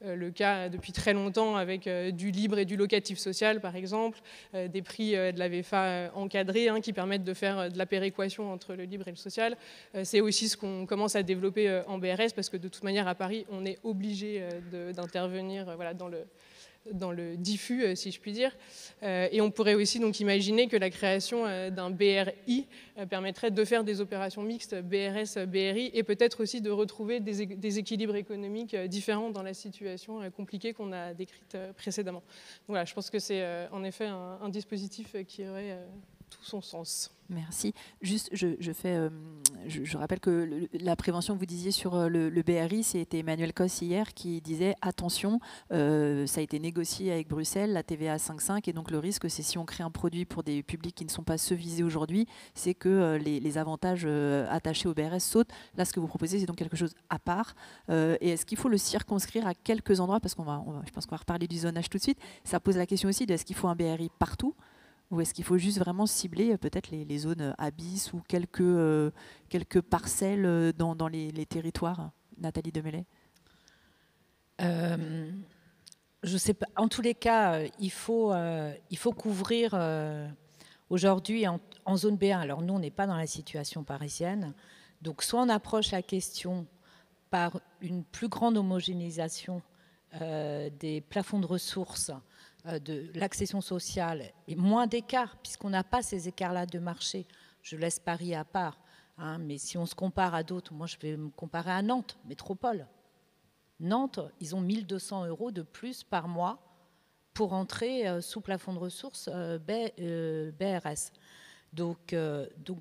le cas depuis très longtemps avec du libre et du locatif social, par exemple, des prix de la VFA encadrés, hein, qui permettent de faire de la péréquation entre le libre et le social. C'est aussi ce qu'on commence à développer en BRS, parce que de toute manière, à Paris, on est obligé d'intervenir voilà, dans le diffus, si je puis dire. Et on pourrait aussi donc imaginer que la création d'un BRI permettrait de faire des opérations mixtes BRS, BRI, et peut-être aussi de retrouver des équilibres économiques différents dans la situation compliquée qu'on a décrite précédemment. Donc voilà, je pense que c'est en effet un dispositif qui aurait tout son sens. Merci. Juste, je rappelle que la prévention que vous disiez sur le BRI, c'était Emmanuel Cos hier qui disait attention, ça a été négocié avec Bruxelles, la TVA à 5,5, et donc le risque, c'est si on crée un produit pour des publics qui ne sont pas ceux visés aujourd'hui, c'est que les avantages attachés au BRS sautent. Là, ce que vous proposez, c'est donc quelque chose à part. Et est-ce qu'il faut le circonscrire à quelques endroits, parce je pense qu'on va reparler du zonage tout de suite. Ça pose la question aussi de est-ce qu'il faut un BRI partout ? Ou est-ce qu'il faut juste vraiment cibler peut-être les zones abysses ou quelques parcelles dans les territoires? Nathalie Demélay. Je sais pas. En tous les cas, il faut couvrir aujourd'hui en zone B1. Alors nous, on n'est pas dans la situation parisienne. Donc soit on approche la question par une plus grande homogénéisation des plafonds de ressources, de l'accession sociale et moins d'écarts, puisqu'on n'a pas ces écarts-là de marché. Je laisse Paris à part, hein, mais si on se compare à d'autres, moi je vais me comparer à Nantes, métropole. Nantes, ils ont 1 200 € de plus par mois pour entrer sous plafond de ressources BRS. Donc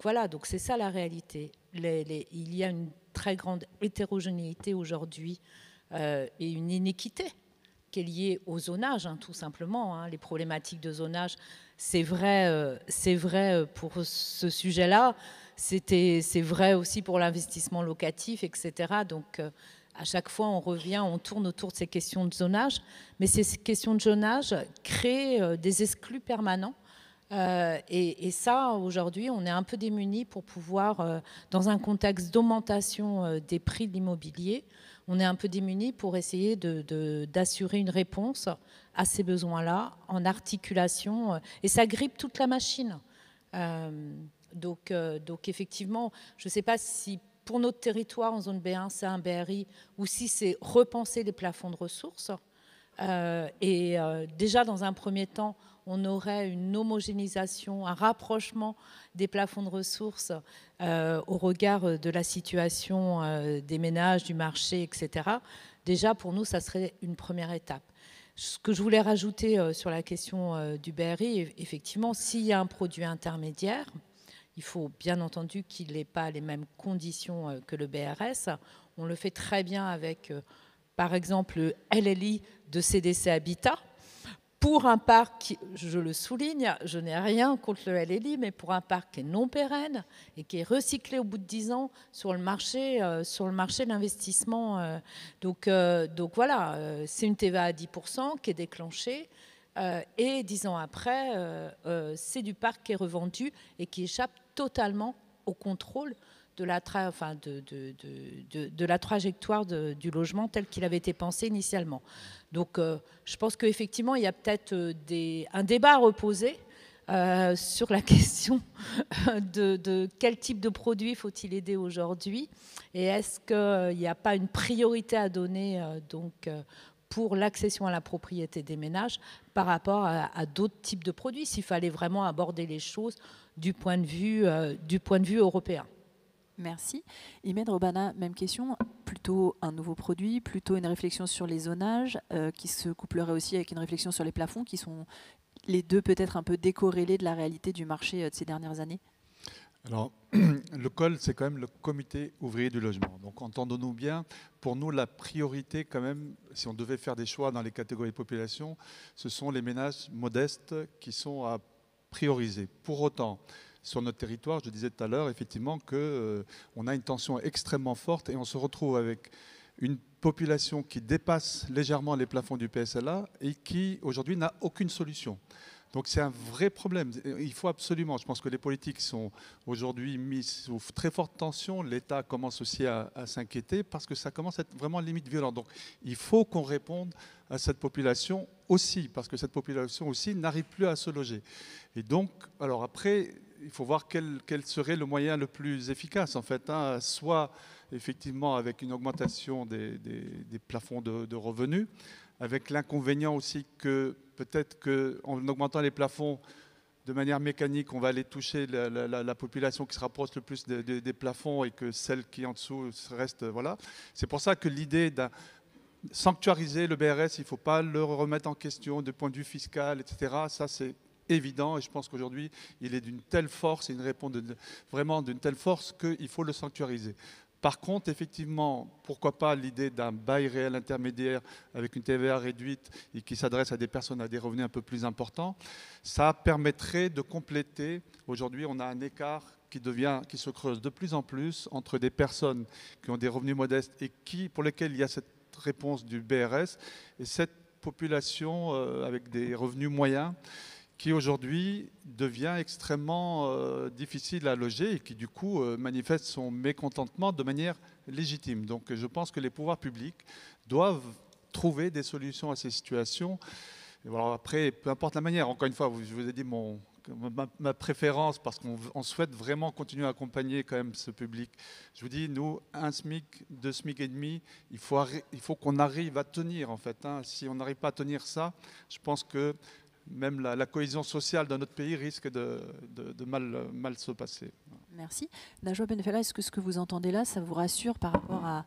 voilà, donc c'est ça la réalité. Il y a une très grande hétérogénéité aujourd'hui et une inéquité qui est liée au zonage, hein, tout simplement. Hein. Les problématiques de zonage, c'est vrai pour ce sujet-là, c'est vrai aussi pour l'investissement locatif, etc. Donc à chaque fois, on revient, on tourne autour de ces questions de zonage, mais ces questions de zonage créent des exclus permanents. Et ça, aujourd'hui, on est un peu démunis pour pouvoir, dans un contexte d'augmentation des prix de l'immobilier, on est un peu démunis pour essayer d'assurer une réponse à ces besoins-là en articulation. Et ça grippe toute la machine. Donc effectivement, je ne sais pas si pour notre territoire en zone B1, c'est un BRI, ou si c'est repenser les plafonds de ressources. Déjà, dans un premier temps, on aurait une homogénéisation, un rapprochement des plafonds de ressources au regard de la situation des ménages, du marché, etc. Déjà, pour nous, ça serait une première étape. Ce que je voulais rajouter sur la question du BRI, effectivement, s'il y a un produit intermédiaire, il faut bien entendu qu'il n'ait pas les mêmes conditions que le BRS. On le fait très bien avec, par exemple, le LLI de CDC Habitat. Pour un parc, je le souligne, je n'ai rien contre le LLI, mais pour un parc qui est non pérenne et qui est recyclé au bout de 10 ans sur le marché de l'investissement. Donc voilà, c'est une TVA à 10% qui est déclenchée. Et 10 ans après, c'est du parc qui est revendu et qui échappe totalement au contrôle de la trajectoire du logement tel qu'il avait été pensé initialement. Donc je pense qu'effectivement, il y a peut-être un débat à reposer sur la question de quel type de produit faut-il aider aujourd'hui et est-ce qu'il n'y a pas une priorité à donner pour l'accession à la propriété des ménages par rapport à d'autres types de produits, s'il fallait vraiment aborder les choses du point de vue européen. Merci. Imed Robana, même question. Plutôt un nouveau produit, plutôt une réflexion sur les zonages qui se couplerait aussi avec une réflexion sur les plafonds qui sont les deux peut-être un peu décorrélés de la réalité du marché de ces dernières années. Alors, le COL, c'est quand même le comité ouvrier du logement. Donc, entendons-nous bien, pour nous, la priorité quand même, si on devait faire des choix dans les catégories de population, ce sont les ménages modestes qui sont à prioriser. Pour autant, sur notre territoire, je disais tout à l'heure, effectivement, qu'on a une tension extrêmement forte et on se retrouve avec une population qui dépasse légèrement les plafonds du PSLA et qui, aujourd'hui, n'a aucune solution. Donc c'est un vrai problème. Il faut absolument, je pense que les politiques sont aujourd'hui mis sous très forte tension. L'État commence aussi à s'inquiéter parce que ça commence à être vraiment limite violent. Donc il faut qu'on réponde à cette population aussi, parce que cette population aussi n'arrive plus à se loger. Et donc, alors après, il faut voir quel serait le moyen le plus efficace en fait. Hein. Soit effectivement avec une augmentation des plafonds de revenus, avec l'inconvénient aussi que peut-être qu'en augmentant les plafonds de manière mécanique, on va aller toucher la population qui se rapproche le plus des plafonds et que celle qui est en dessous reste... Voilà. C'est pour ça que l'idée de sanctuariser le BRS, il ne faut pas le remettre en question du point de vue fiscal, etc. Ça, c'est évident et je pense qu'aujourd'hui, il est d'une telle force et une réponse vraiment d'une telle force qu'il faut le sanctuariser. Par contre, effectivement, pourquoi pas l'idée d'un bail réel intermédiaire avec une TVA réduite et qui s'adresse à des personnes à des revenus un peu plus importants, ça permettrait de compléter. Aujourd'hui, on a un écart qui se creuse de plus en plus entre des personnes qui ont des revenus modestes et pour lesquelles il y a cette réponse du BRS et cette population avec des revenus moyens qui aujourd'hui devient extrêmement difficile à loger et qui du coup manifeste son mécontentement de manière légitime. Donc je pense que les pouvoirs publics doivent trouver des solutions à ces situations. Et voilà, après, peu importe la manière, encore une fois, je vous ai dit ma préférence parce qu'on souhaite vraiment continuer à accompagner quand même ce public. Je vous dis, nous, 1 SMIC, 2 SMIC et demi, il faut qu'on arrive à tenir en fait. Hein. Si on n'arrive pas à tenir ça, je pense que même la cohésion sociale dans notre pays risque de mal se passer. Merci. Najwa Benfella, est-ce que ce que vous entendez là, ça vous rassure par rapport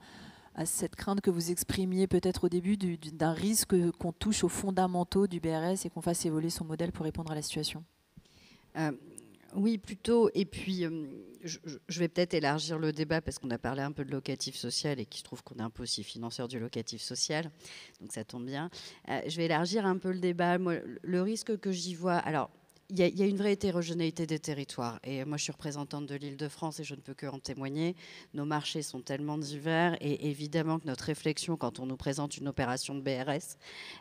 à cette crainte que vous exprimiez peut-être au début d'un risque qu'on touche aux fondamentaux du BRS et qu'on fasse évoluer son modèle pour répondre à la situation? Oui, plutôt. Et puis, je vais peut-être élargir le débat parce qu'on a parlé un peu de locatif social et qu'il se trouve qu'on est un peu aussi financeur du locatif social. Donc, ça tombe bien. Je vais élargir un peu le débat. Moi, le risque que j'y vois... Alors, il y a une vraie hétérogénéité des territoires. Et moi, je suis représentante de l'Île-de-France et je ne peux que en témoigner. Nos marchés sont tellement divers. Et évidemment que notre réflexion, quand on nous présente une opération de BRS,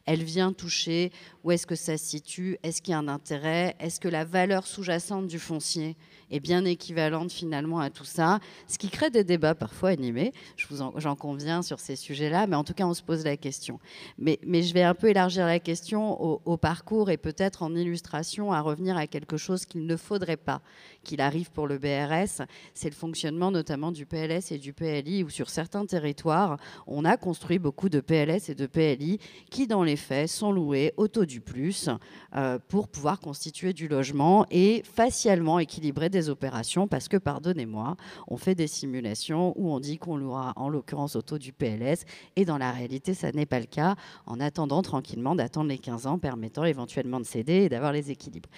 elle vient toucher où est-ce que ça se situe, est-ce qu'il y a un intérêt, est-ce que la valeur sous-jacente du foncier est bien équivalente finalement à tout ça, ce qui crée des débats parfois animés, j'en conviens sur ces sujets-là, mais en tout cas on se pose la question. Mais je vais un peu élargir la question au parcours et peut-être en illustration à revenir à quelque chose qu'il ne faudrait pas qu'il arrive pour le BRS, c'est le fonctionnement notamment du PLS et du PLI, où sur certains territoires, on a construit beaucoup de PLS et de PLI qui dans les faits sont loués au taux du plus pour pouvoir constituer du logement et facialement équilibrer des opérations parce que, pardonnez-moi, on fait des simulations où on dit qu'on louera en l'occurrence au taux du PLS et dans la réalité, ça n'est pas le cas en attendant tranquillement d'attendre les 15 ans permettant éventuellement de céder et d'avoir les équilibres.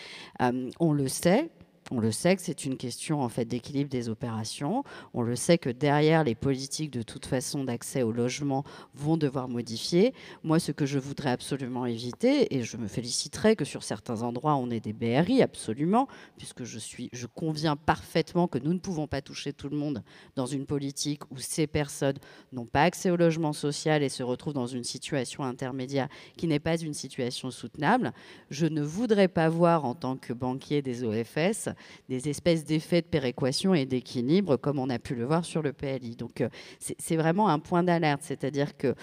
On le sait. On le sait que c'est une question en fait d'équilibre des opérations. On le sait que derrière les politiques de toute façon d'accès au logement vont devoir modifier. Moi, ce que je voudrais absolument éviter, et je me féliciterais que sur certains endroits on ait des BRI absolument, puisque je conviens parfaitement que nous ne pouvons pas toucher tout le monde dans une politique où ces personnes n'ont pas accès au logement social et se retrouvent dans une situation intermédiaire qui n'est pas une situation soutenable. Je ne voudrais pas voir en tant que banquier des OFS des espèces d'effets de péréquation et d'équilibre comme on a pu le voir sur le PLI. Donc c'est vraiment un point d'alerte, c'est-à-dire que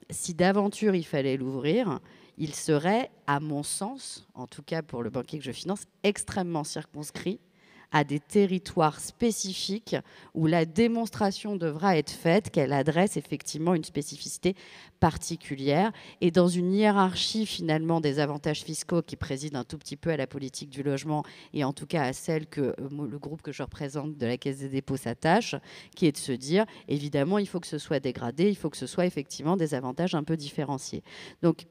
si d'aventure il fallait l'ouvrir, il serait, à mon sens, en tout cas pour le banquier que je finance, extrêmement circonscrit à des territoires spécifiques où la démonstration devra être faite qu'elle adresse effectivement une spécificité particulière et dans une hiérarchie finalement des avantages fiscaux qui préside un tout petit peu à la politique du logement et en tout cas à celle que le groupe que je représente de la Caisse des dépôts s'attache, qui est de se dire évidemment il faut que ce soit dégradé, il faut que ce soit effectivement des avantages un peu différenciés. Donc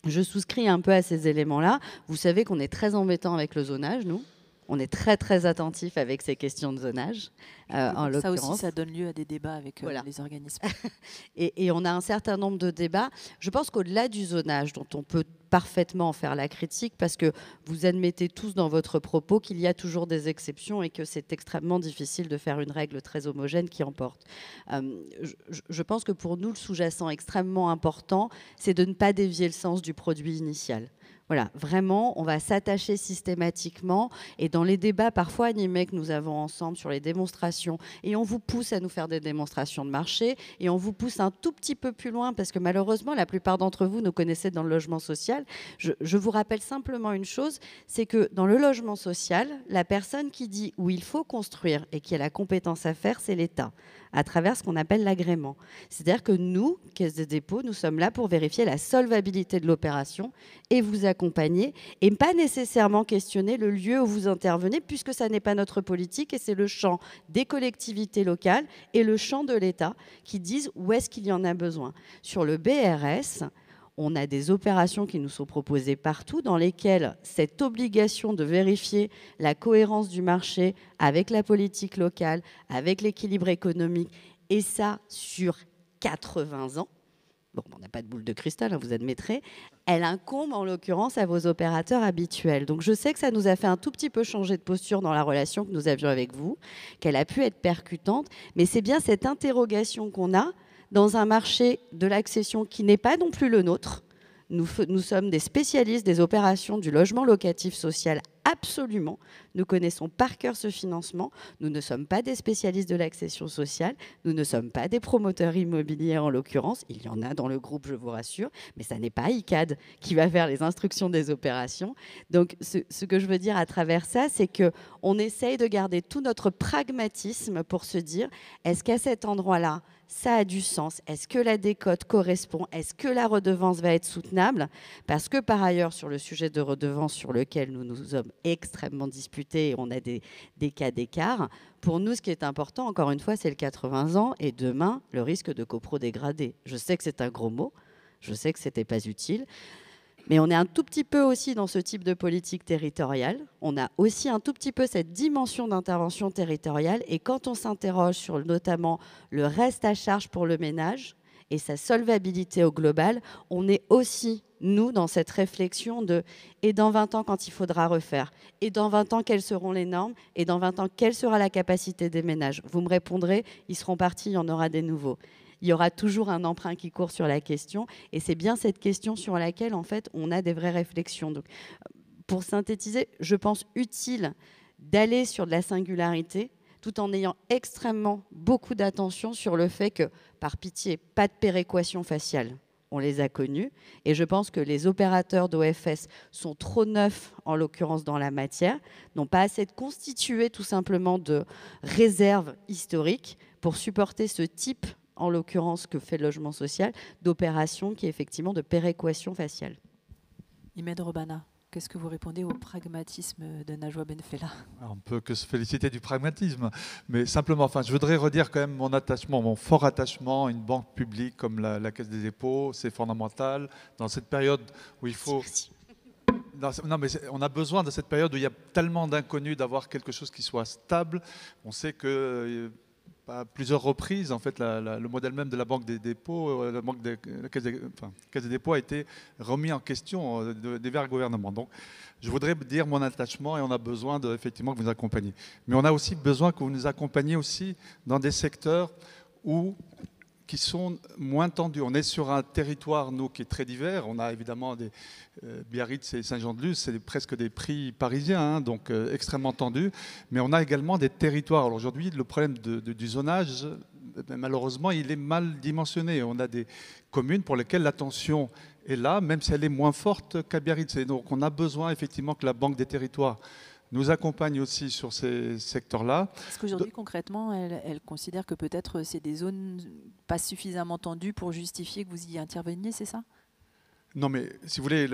je souscris un peu à ces éléments-là. Vous savez qu'on est très embêtant avec le zonage, nous. On est très, très attentif avec ces questions de zonage, en l'occurrence. Ça aussi, ça donne lieu à des débats avec les organismes. Et on a un certain nombre de débats. Je pense qu'au-delà du zonage, dont on peut parfaitement faire la critique, parce que vous admettez tous dans votre propos qu'il y a toujours des exceptions et que c'est extrêmement difficile de faire une règle très homogène qui emporte. Je pense que pour nous, le sous-jacent extrêmement important, c'est de ne pas dévier le sens du produit initial. Voilà, vraiment, on va s'attacher systématiquement et dans les débats parfois animés que nous avons ensemble sur les démonstrations, et on vous pousse à nous faire des démonstrations de marché et on vous pousse un tout petit peu plus loin parce que malheureusement, la plupart d'entre vous nous connaissez dans le logement social. Je vous rappelle simplement une chose, c'est que dans le logement social, la personne qui dit où il faut construire et qui a la compétence à faire, c'est l'État, à travers ce qu'on appelle l'agrément. C'est-à-dire que nous, Caisse des dépôts, nous sommes là pour vérifier la solvabilité de l'opération et vous accompagner et pas nécessairement questionner le lieu où vous intervenez puisque ça n'est pas notre politique et c'est le champ des collectivités locales et le champ de l'État qui disent où est-ce qu'il y en a besoin. Sur le BRS, on a des opérations qui nous sont proposées partout dans lesquelles cette obligation de vérifier la cohérence du marché avec la politique locale, avec l'équilibre économique, et ça sur 80 ans, bon, on n'a pas de boule de cristal, hein, vous admettrez, elle incombe en l'occurrence à vos opérateurs habituels. Donc je sais que ça nous a fait un tout petit peu changer de posture dans la relation que nous avions avec vous, qu'elle a pu être percutante, mais c'est bien cette interrogation qu'on a dans un marché de l'accession qui n'est pas non plus le nôtre. Nous sommes des spécialistes des opérations du logement locatif social, absolument. Nous connaissons par cœur ce financement. Nous ne sommes pas des spécialistes de l'accession sociale. Nous ne sommes pas des promoteurs immobiliers en l'occurrence. Il y en a dans le groupe, je vous rassure, mais ça n'est pas ICAD qui va faire les instructions des opérations. Donc, ce que je veux dire à travers ça, c'est qu'on essaye de garder tout notre pragmatisme pour se dire, est-ce qu'à cet endroit-là, ça a du sens? Est-ce que la décote correspond? Est-ce que la redevance va être soutenable? Parce que par ailleurs, sur le sujet de redevance sur lequel nous nous sommes extrêmement disputés et on a des cas d'écart. Pour nous, ce qui est important, encore une fois, c'est le 80 ans et demain, le risque de copro dégradé. Je sais que c'est un gros mot, je sais que ce n'était pas utile, mais on est un tout petit peu aussi dans ce type de politique territoriale. On a aussi un tout petit peu cette dimension d'intervention territoriale. Et quand on s'interroge sur notamment le reste à charge pour le ménage et sa solvabilité au global, on est aussi, nous, dans cette réflexion de « et dans 20 ans, quand il faudra refaire ? Et dans 20 ans, quelles seront les normes ? Et dans 20 ans, quelle sera la capacité des ménages ?» Vous me répondrez, ils seront partis, il y en aura des nouveaux. Il y aura toujours un emprunt qui court sur la question. Et c'est bien cette question sur laquelle, en fait, on a des vraies réflexions. Donc, pour synthétiser, je pense utile d'aller sur de la singularité, tout en ayant extrêmement beaucoup d'attention sur le fait que, par pitié, pas de péréquation faciale. On les a connus. Et je pense que les opérateurs d'OFS sont trop neufs, en l'occurrence dans la matière, n'ont pas assez de constitués tout simplement de réserves historiques pour supporter ce type en l'occurrence que fait le logement social, d'opération qui est effectivement de péréquation faciale. Imed Robana, qu'est-ce que vous répondez au pragmatisme de Najwa Benfella ? On ne peut que se féliciter du pragmatisme, mais simplement, je voudrais redire quand même mon attachement, mon fort attachement à une banque publique comme la Caisse des dépôts. C'est fondamental dans cette période où il faut... Non, mais on a besoin de cette période où il y a tellement d'inconnus d'avoir quelque chose qui soit stable. On sait que... à plusieurs reprises, en fait, le modèle même de la Banque des dépôts, la Caisse des dépôts a été remis en question divers gouvernements. Donc, je voudrais dire mon attachement et on a besoin effectivement que vous nous accompagniez. Mais on a aussi besoin que vous nous accompagniez aussi dans des secteurs qui sont moins tendus. On est sur un territoire, nous, qui est très divers. On a évidemment Biarritz et Saint-Jean-de-Luz, c'est presque des prix parisiens, donc extrêmement tendus. Mais on a également des territoires. Alors aujourd'hui, le problème du zonage, malheureusement, il est mal dimensionné. On a des communes pour lesquelles l'attention est là, même si elle est moins forte qu'à Biarritz. Et donc on a besoin effectivement que la Banque des territoires nous accompagne aussi sur ces secteurs-là. Est-ce qu'aujourd'hui, concrètement, elle considère que peut-être c'est des zones pas suffisamment tendues pour justifier que vous y interveniez, c'est ça ? Non, mais si vous voulez,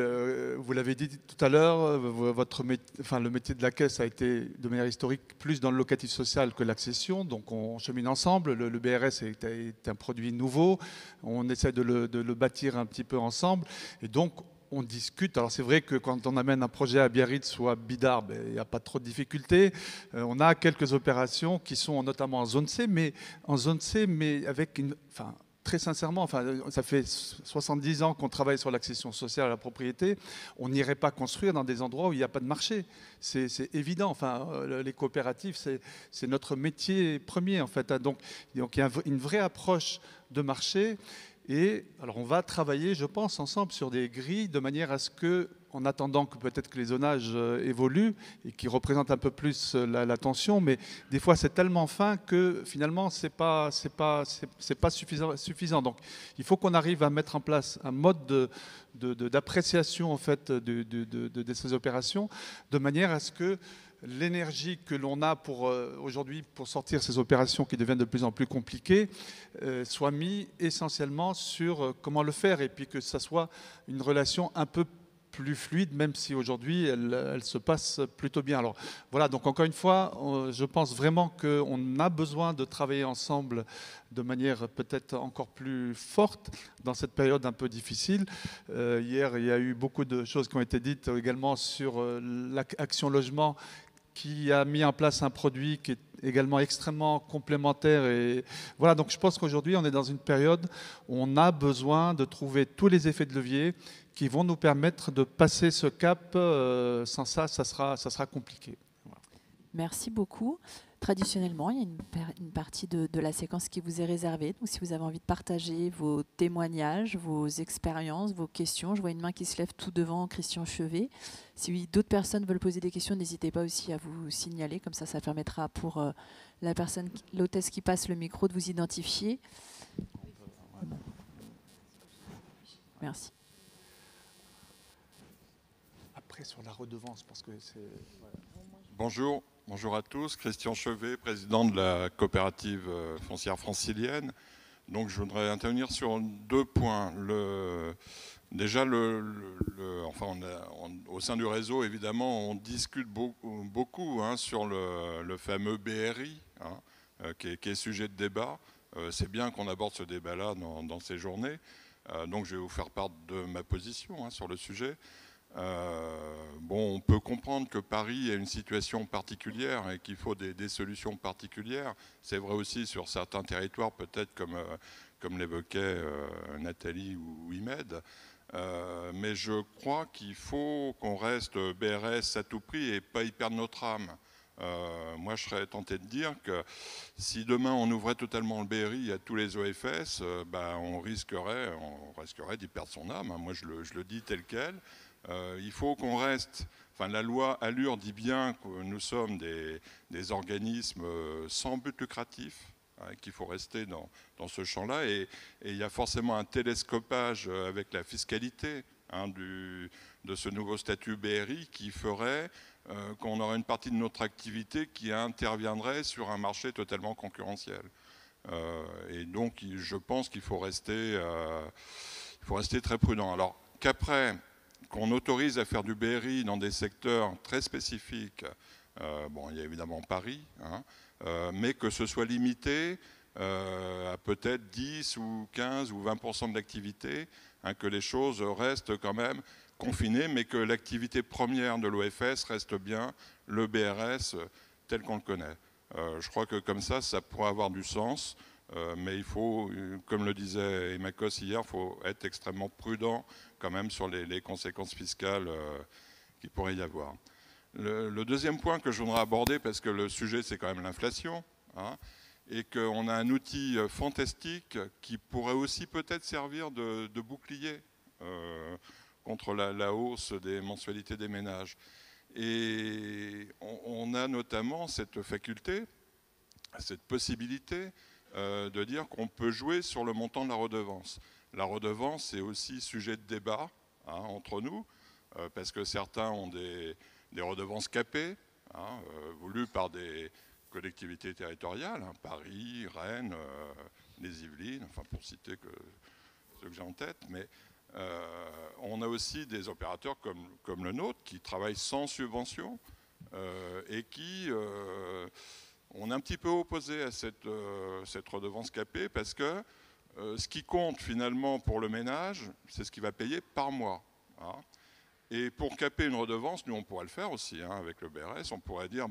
vous l'avez dit tout à l'heure, le métier de la Caisse a été de manière historique plus dans le locatif social que l'accession. Donc on chemine ensemble. Le BRS est un produit nouveau. On essaie de le bâtir un petit peu ensemble. Et donc, on discute. Alors c'est vrai que quand on amène un projet à Biarritz ou à Bidart, il n'y a pas trop de difficultés. On a quelques opérations qui sont notamment en zone C, mais avec très sincèrement, ça fait 70 ans qu'on travaille sur l'accession sociale à la propriété. On n'irait pas construire dans des endroits où il n'y a pas de marché. C'est évident. Les coopératives, c'est notre métier premier en fait. Donc il y a une vraie approche de marché. Et alors on va travailler, je pense, ensemble sur des grilles de manière à ce que, en attendant que peut-être que les zonages évoluent et qui représentent un peu plus la tension, mais des fois c'est tellement fin que finalement c'est pas suffisant. Donc il faut qu'on arrive à mettre en place un mode d'appréciation en fait de ces opérations, de manière à ce que l'énergie que l'on a aujourd'hui pour sortir ces opérations qui deviennent de plus en plus compliquées soit mise essentiellement sur comment le faire et puis que ça soit une relation un peu plus fluide, même si aujourd'hui elle se passe plutôt bien. Alors voilà, donc encore une fois, je pense vraiment qu'on a besoin de travailler ensemble de manière peut-être encore plus forte dans cette période un peu difficile. Hier, il y a eu beaucoup de choses qui ont été dites également sur l'Action Logement, qui a mis en place un produit qui est également extrêmement complémentaire. Et voilà, donc je pense qu'aujourd'hui, on est dans une période où on a besoin de trouver tous les effets de levier qui vont nous permettre de passer ce cap. Sans ça, ça sera compliqué. Voilà. Merci beaucoup. Traditionnellement, il y a une partie de la séquence qui vous est réservée. Donc, si vous avez envie de partager vos témoignages, vos expériences, vos questions, je vois une main qui se lève tout devant, Christian Chevet. Si d'autres personnes veulent poser des questions, n'hésitez pas aussi à vous signaler. Comme ça permettra pour l'hôtesse qui passe le micro de vous identifier. Merci. Après, sur la redevance, parce que c'est... Voilà. Bonjour à tous, Christian Chevet, président de la coopérative foncière francilienne. Donc je voudrais intervenir sur 2 points. Déjà, au sein du réseau, évidemment, on discute beaucoup hein, sur le fameux BRI, hein, qui est sujet de débat. C'est bien qu'on aborde ce débat-là dans ces journées. Donc, je vais vous faire part de ma position hein, sur le sujet. Bon, on peut comprendre que Paris a une situation particulière et qu'il faut des solutions particulières. C'est vrai aussi sur certains territoires, peut-être comme l'évoquait Nathalie ou Imed. Mais je crois qu'il faut qu'on reste BRS à tout prix et pas y perdre notre âme. Moi, je serais tenté de dire que si demain on ouvrait totalement le BRI à tous les OFS, on risquerait d'y perdre son âme. Moi, je le dis tel quel. Il faut qu'on reste. Enfin, la loi Allure dit bien que nous sommes des organismes sans but lucratif, hein, qu'il faut rester dans ce champ-là. Et il y a forcément un télescopage avec la fiscalité hein, de ce nouveau statut BRI qui ferait qu'on aurait une partie de notre activité qui interviendrait sur un marché totalement concurrentiel. Et donc, je pense qu'il faut rester très prudent. Alors qu'après, qu'on autorise à faire du BRI dans des secteurs très spécifiques, il y a évidemment Paris, hein, mais que ce soit limité à peut-être 10 ou 15 ou 20% de l'activité, hein, que les choses restent quand même confinées, mais que l'activité première de l'OFS reste bien le BRS tel qu'on le connaît. Je crois que comme ça pourrait avoir du sens, mais il faut, comme le disait Emakos hier, il faut être extrêmement prudent quand même sur les conséquences fiscales qu'il pourrait y avoir. Le deuxième point que je voudrais aborder, parce que le sujet c'est quand même l'inflation, hein, et qu'on a un outil fantastique qui pourrait aussi peut-être servir de bouclier contre la hausse des mensualités des ménages. Et on a notamment cette faculté, cette possibilité de dire qu'on peut jouer sur le montant de la redevance. La redevance est aussi sujet de débat hein, entre nous, parce que certains ont des redevances capées, hein, voulues par des collectivités territoriales, hein, Paris, Rennes, les Yvelines, enfin pour citer que ceux que j'ai en tête, mais on a aussi des opérateurs comme le nôtre qui travaillent sans subvention et qui on est un petit peu opposé à cette redevance capée parce que ce qui compte finalement pour le ménage, c'est ce qu'il va payer par mois. Hein. Et pour caper une redevance, nous on pourrait le faire aussi hein, avec le BRS, on pourrait dire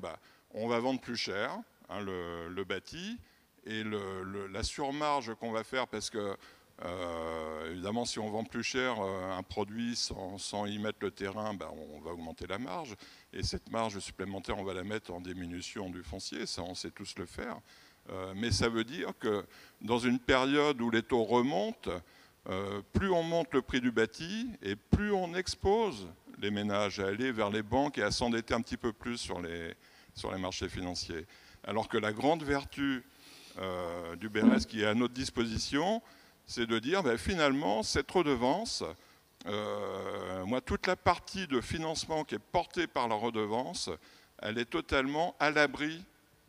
on va vendre plus cher hein, le bâti et la surmarge qu'on va faire parce que évidemment si on vend plus cher un produit sans y mettre le terrain, on va augmenter la marge et cette marge supplémentaire on va la mettre en diminution du foncier, ça on sait tous le faire. Mais ça veut dire que dans une période où les taux remontent, plus on monte le prix du bâti et plus on expose les ménages à aller vers les banques et à s'endetter un petit peu plus sur les marchés financiers. Alors que la grande vertu du BRS qui est à notre disposition, c'est de dire finalement cette redevance, moi toute la partie de financement qui est portée par la redevance, elle est totalement à l'abri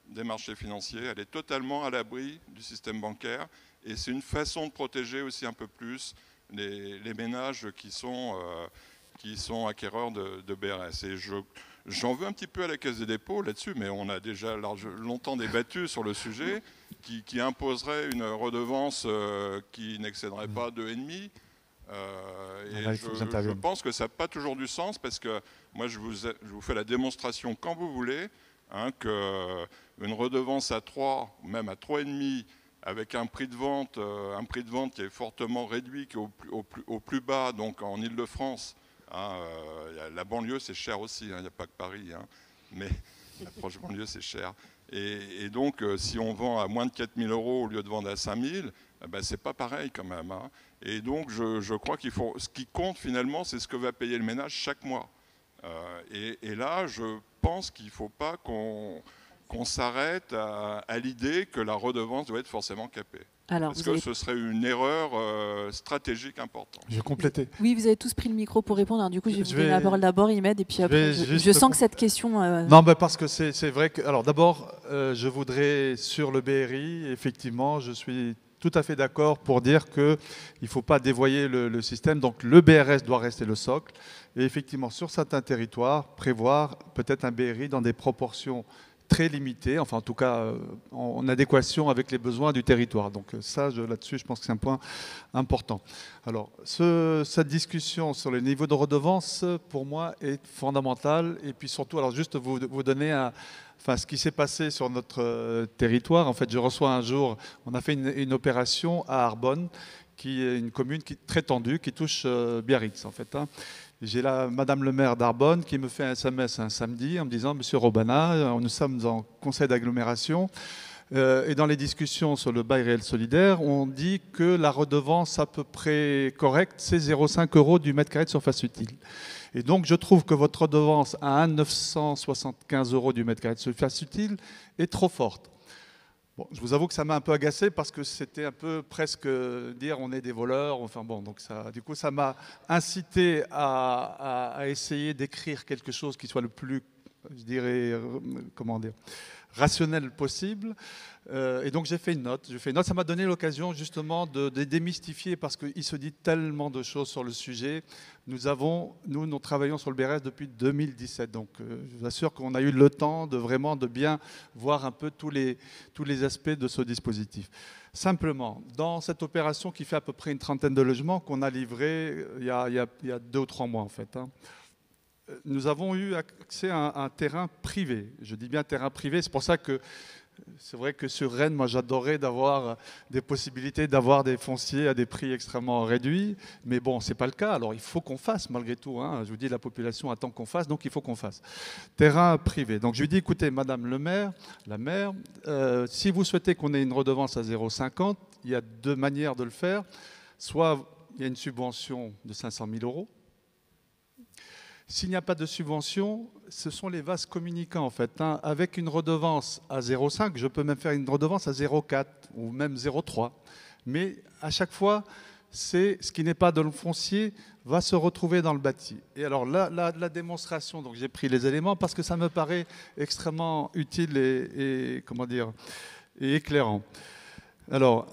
des marchés financiers, elle est totalement à l'abri du système bancaire et c'est une façon de protéger aussi un peu plus les ménages qui sont acquéreurs de BRS. Et j'en veux un petit peu à la Caisse des dépôts là-dessus, mais on a déjà longtemps débattu sur le sujet, qui imposerait une redevance qui n'excéderait pas 2,5. Et je pense que ça n'a pas toujours du sens parce que moi je vous fais la démonstration quand vous voulez, hein, qu'une redevance à 3, même à 3,5, avec un prix de vente qui est fortement réduit, qui est au plus bas, donc en Ile-de-France. Hein, la banlieue c'est cher aussi, il n'y a pas que Paris, hein, mais la proche banlieue c'est cher. Et donc si on vend à moins de 4 000 € au lieu de vendre à 5 000, c'est pas pareil quand même. Hein. Et donc je crois ce qui compte finalement c'est ce que va payer le ménage chaque mois. Et là je pense qu'il ne faut pas qu'on qu'on s'arrête à l'idée que la redevance doit être forcément capée. Alors, Parce que ce serait une erreur stratégique importante. Je vais compléter. Oui, vous avez tous pris le micro pour répondre. Alors, du coup, je vais vous donner vais- la parole d'abord, Imed, et puis après, je sens que cette question... Non, mais parce que c'est vrai que... Alors d'abord, je voudrais, sur le BRI, effectivement, je suis tout à fait d'accord pour dire qu'il ne faut pas dévoyer le système. Donc le BRS doit rester le socle. Et effectivement, sur certains territoires, prévoir peut-être un BRI dans des proportions très limitées, enfin en tout cas en adéquation avec les besoins du territoire. Donc ça, là-dessus, je pense que c'est un point important. Alors, cette discussion sur le niveau de redevance, pour moi, est fondamentale. Et puis surtout, alors juste vous donner ce qui s'est passé sur notre territoire. En fait, je reçois un jour, on a fait une opération à Arbonne, qui est une commune très tendue, qui touche Biarritz, en fait. J'ai là Madame le maire d'Arbonne qui me fait un SMS un samedi en me disant « Monsieur Robana, nous sommes en conseil d'agglomération et dans les discussions sur le bail réel solidaire, on dit que la redevance à peu près correcte, c'est 0,5 € du mètre carré de surface utile. Et donc je trouve que votre redevance à 1,975 € du mètre carré de surface utile est trop forte. » Bon, je vous avoue que ça m'a un peu agacé parce que c'était un peu presque dire on est des voleurs. Enfin bon, donc du coup, ça m'a incité à essayer d'écrire quelque chose qui soit le plus, je dirais, comment dire, rationnel possible. Et donc j'ai fait une note. Ça m'a donné l'occasion justement de démystifier parce qu'il se dit tellement de choses sur le sujet. Nous travaillons sur le BRS depuis 2017. Donc je vous assure qu'on a eu le temps de bien voir un peu tous les aspects de ce dispositif. Simplement, dans cette opération qui fait à peu près une trentaine de logements qu'on a livrés il y a 2 ou 3 mois en fait, nous avons eu accès à un terrain privé. Je dis bien terrain privé, c'est pour ça que c'est vrai que sur Rennes, moi j'adorais d'avoir des possibilités d'avoir des fonciers à des prix extrêmement réduits, mais bon, c'est pas le cas. Alors il faut qu'on fasse malgré tout. Je vous dis, la population attend qu'on fasse, donc il faut qu'on fasse. Terrain privé. Donc je lui dis, écoutez, Madame le maire, la maire, si vous souhaitez qu'on ait une redevance à 0,50, il y a 2 manières de le faire. Soit il y a une subvention de 500 000 €. S'il n'y a pas de subvention, ce sont les vases communicants en fait. Avec une redevance à 0,5, je peux même faire une redevance à 0,4 ou même 0,3. Mais à chaque fois, ce qui n'est pas dans le foncier va se retrouver dans le bâti. Et alors là, la démonstration, donc j'ai pris les éléments parce que ça me paraît extrêmement utile et éclairant. Alors,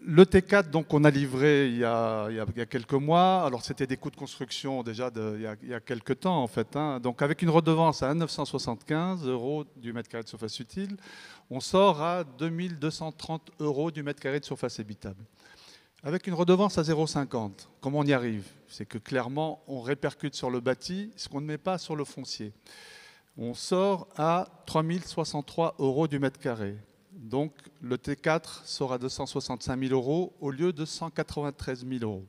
le T4, donc, on a livré il y a quelques mois. Alors, c'était des coûts de construction déjà il y a quelques temps, en fait. Donc, avec une redevance à 1,975 € du mètre carré de surface utile, on sort à 2230 € du mètre carré de surface habitable. Avec une redevance à 0,50, comment on y arrive? C'est que clairement, on répercute sur le bâti ce qu'on ne met pas sur le foncier. On sort à 3063 € du mètre carré. Donc, le T4 sera de 265 000 € au lieu de 193 000 €.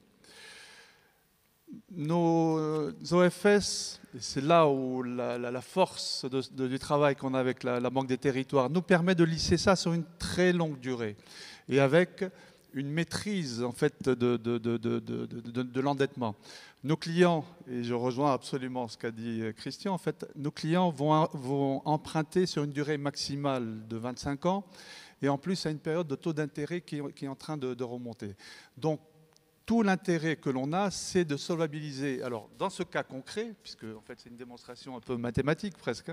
Nos OFS, et c'est là où la force du travail qu'on a avec la Banque des Territoires, nous permet de lisser ça sur une très longue durée. Et avec une maîtrise en fait, de l'endettement. Nos clients, et je rejoins absolument ce qu'a dit Christian, en fait, nos clients vont emprunter sur une durée maximale de 25 ans et en plus à une période de taux d'intérêt qui est en train de remonter. Donc, tout l'intérêt que l'on a, c'est de solvabiliser. Alors, dans ce cas concret, puisque en fait, c'est une démonstration un peu mathématique presque,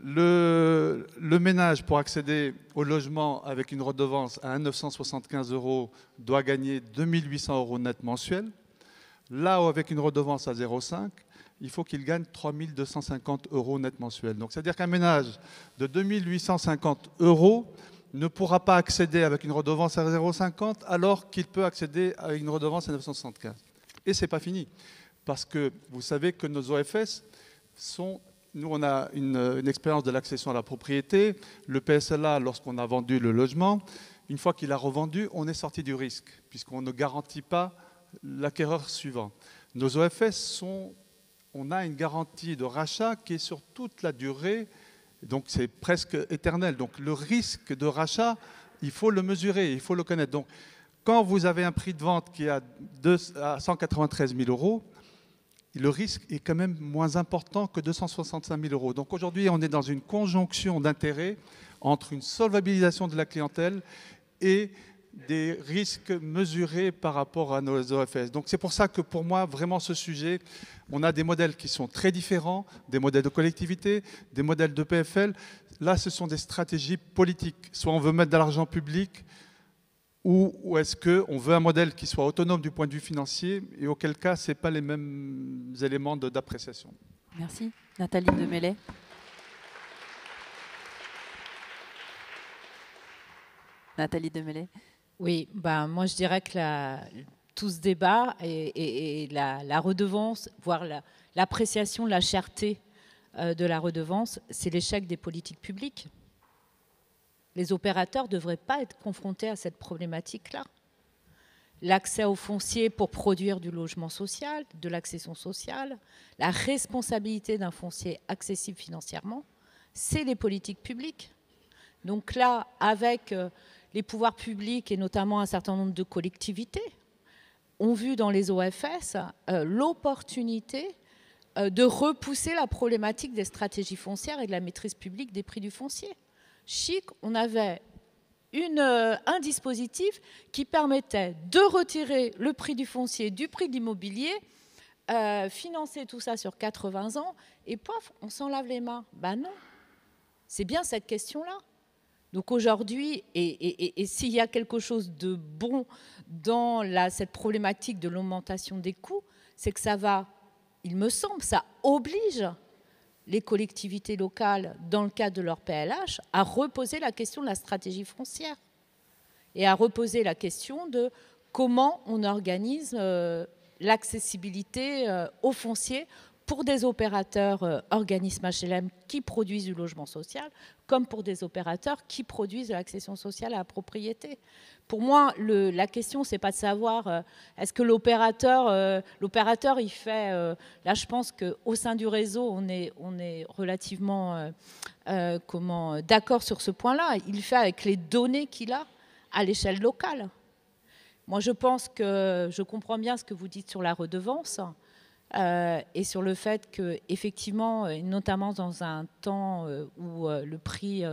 le ménage, pour accéder au logement avec une redevance à 1,975 € doit gagner 2 800 € net mensuels. Là où avec une redevance à 0,5, il faut qu'il gagne 3 250 € net mensuels. Donc, c'est-à-dire qu'un ménage de 2 850 € ne pourra pas accéder avec une redevance à 0,50 alors qu'il peut accéder à une redevance à 975. Et ce n'est pas fini, parce que vous savez que nos OFS sont... Nous, on a une expérience de l'accession à la propriété. Le PSLA, lorsqu'on a vendu le logement, une fois qu'il a revendu, on est sorti du risque, puisqu'on ne garantit pas l'acquéreur suivant. Nos OFS on a une garantie de rachat qui est sur toute la durée, donc c'est presque éternel. Donc le risque de rachat, il faut le mesurer, il faut le connaître. Donc quand vous avez un prix de vente qui est à 193 000 €, le risque est quand même moins important que 265 000 euros. Donc aujourd'hui, on est dans une conjonction d'intérêts entre une solvabilisation de la clientèle et des risques mesurés par rapport à nos OFS. Donc c'est pour ça que pour moi, vraiment ce sujet, on a des modèles qui sont très différents, des modèles de collectivité, des modèles de PFL. Là, ce sont des stratégies politiques. Soit on veut mettre de l'argent public, ou est-ce qu'on veut un modèle qui soit autonome du point de vue financier, et auquel cas, ce n'est pas les mêmes éléments d'appréciation. Merci. Nathalie Demélay. Nathalie Demélay. Oui, ben, moi je dirais que tout ce débat et la redevance, voire l'appréciation de la cherté de la redevance, c'est l'échec des politiques publiques. Les opérateurs ne devraient pas être confrontés à cette problématique-là. L'accès au foncier pour produire du logement social, de l'accession sociale, la responsabilité d'un foncier accessible financièrement, c'est les politiques publiques. Donc là, avec les pouvoirs publics et notamment un certain nombre de collectivités ont vu dans les OFS l'opportunité de repousser la problématique des stratégies foncières et de la maîtrise publique des prix du foncier. Chic, on avait un dispositif qui permettait de retirer le prix du foncier du prix de l'immobilier, financer tout ça sur 80 ans, et pof, on s'en lave les mains. Ben non, c'est bien cette question-là. Donc aujourd'hui, et s'il y a quelque chose de bon dans cette problématique de l'augmentation des coûts, c'est que ça va, il me semble, ça oblige les collectivités locales, dans le cadre de leur PLH, à reposer la question de la stratégie foncière et à reposer la question de comment on organise l'accessibilité au foncier pour des opérateurs organismes HLM qui produisent du logement social, comme pour des opérateurs qui produisent de l'accession sociale à la propriété. Pour moi, la question, c'est pas de savoir est-ce que l'opérateur, il fait... là, je pense qu'au sein du réseau, on est relativement d'accord sur ce point-là. Il fait avec les données qu'il a à l'échelle locale. Moi, je pense que je comprends bien ce que vous dites sur la redevance et sur le fait qu'effectivement, notamment dans un temps où le prix...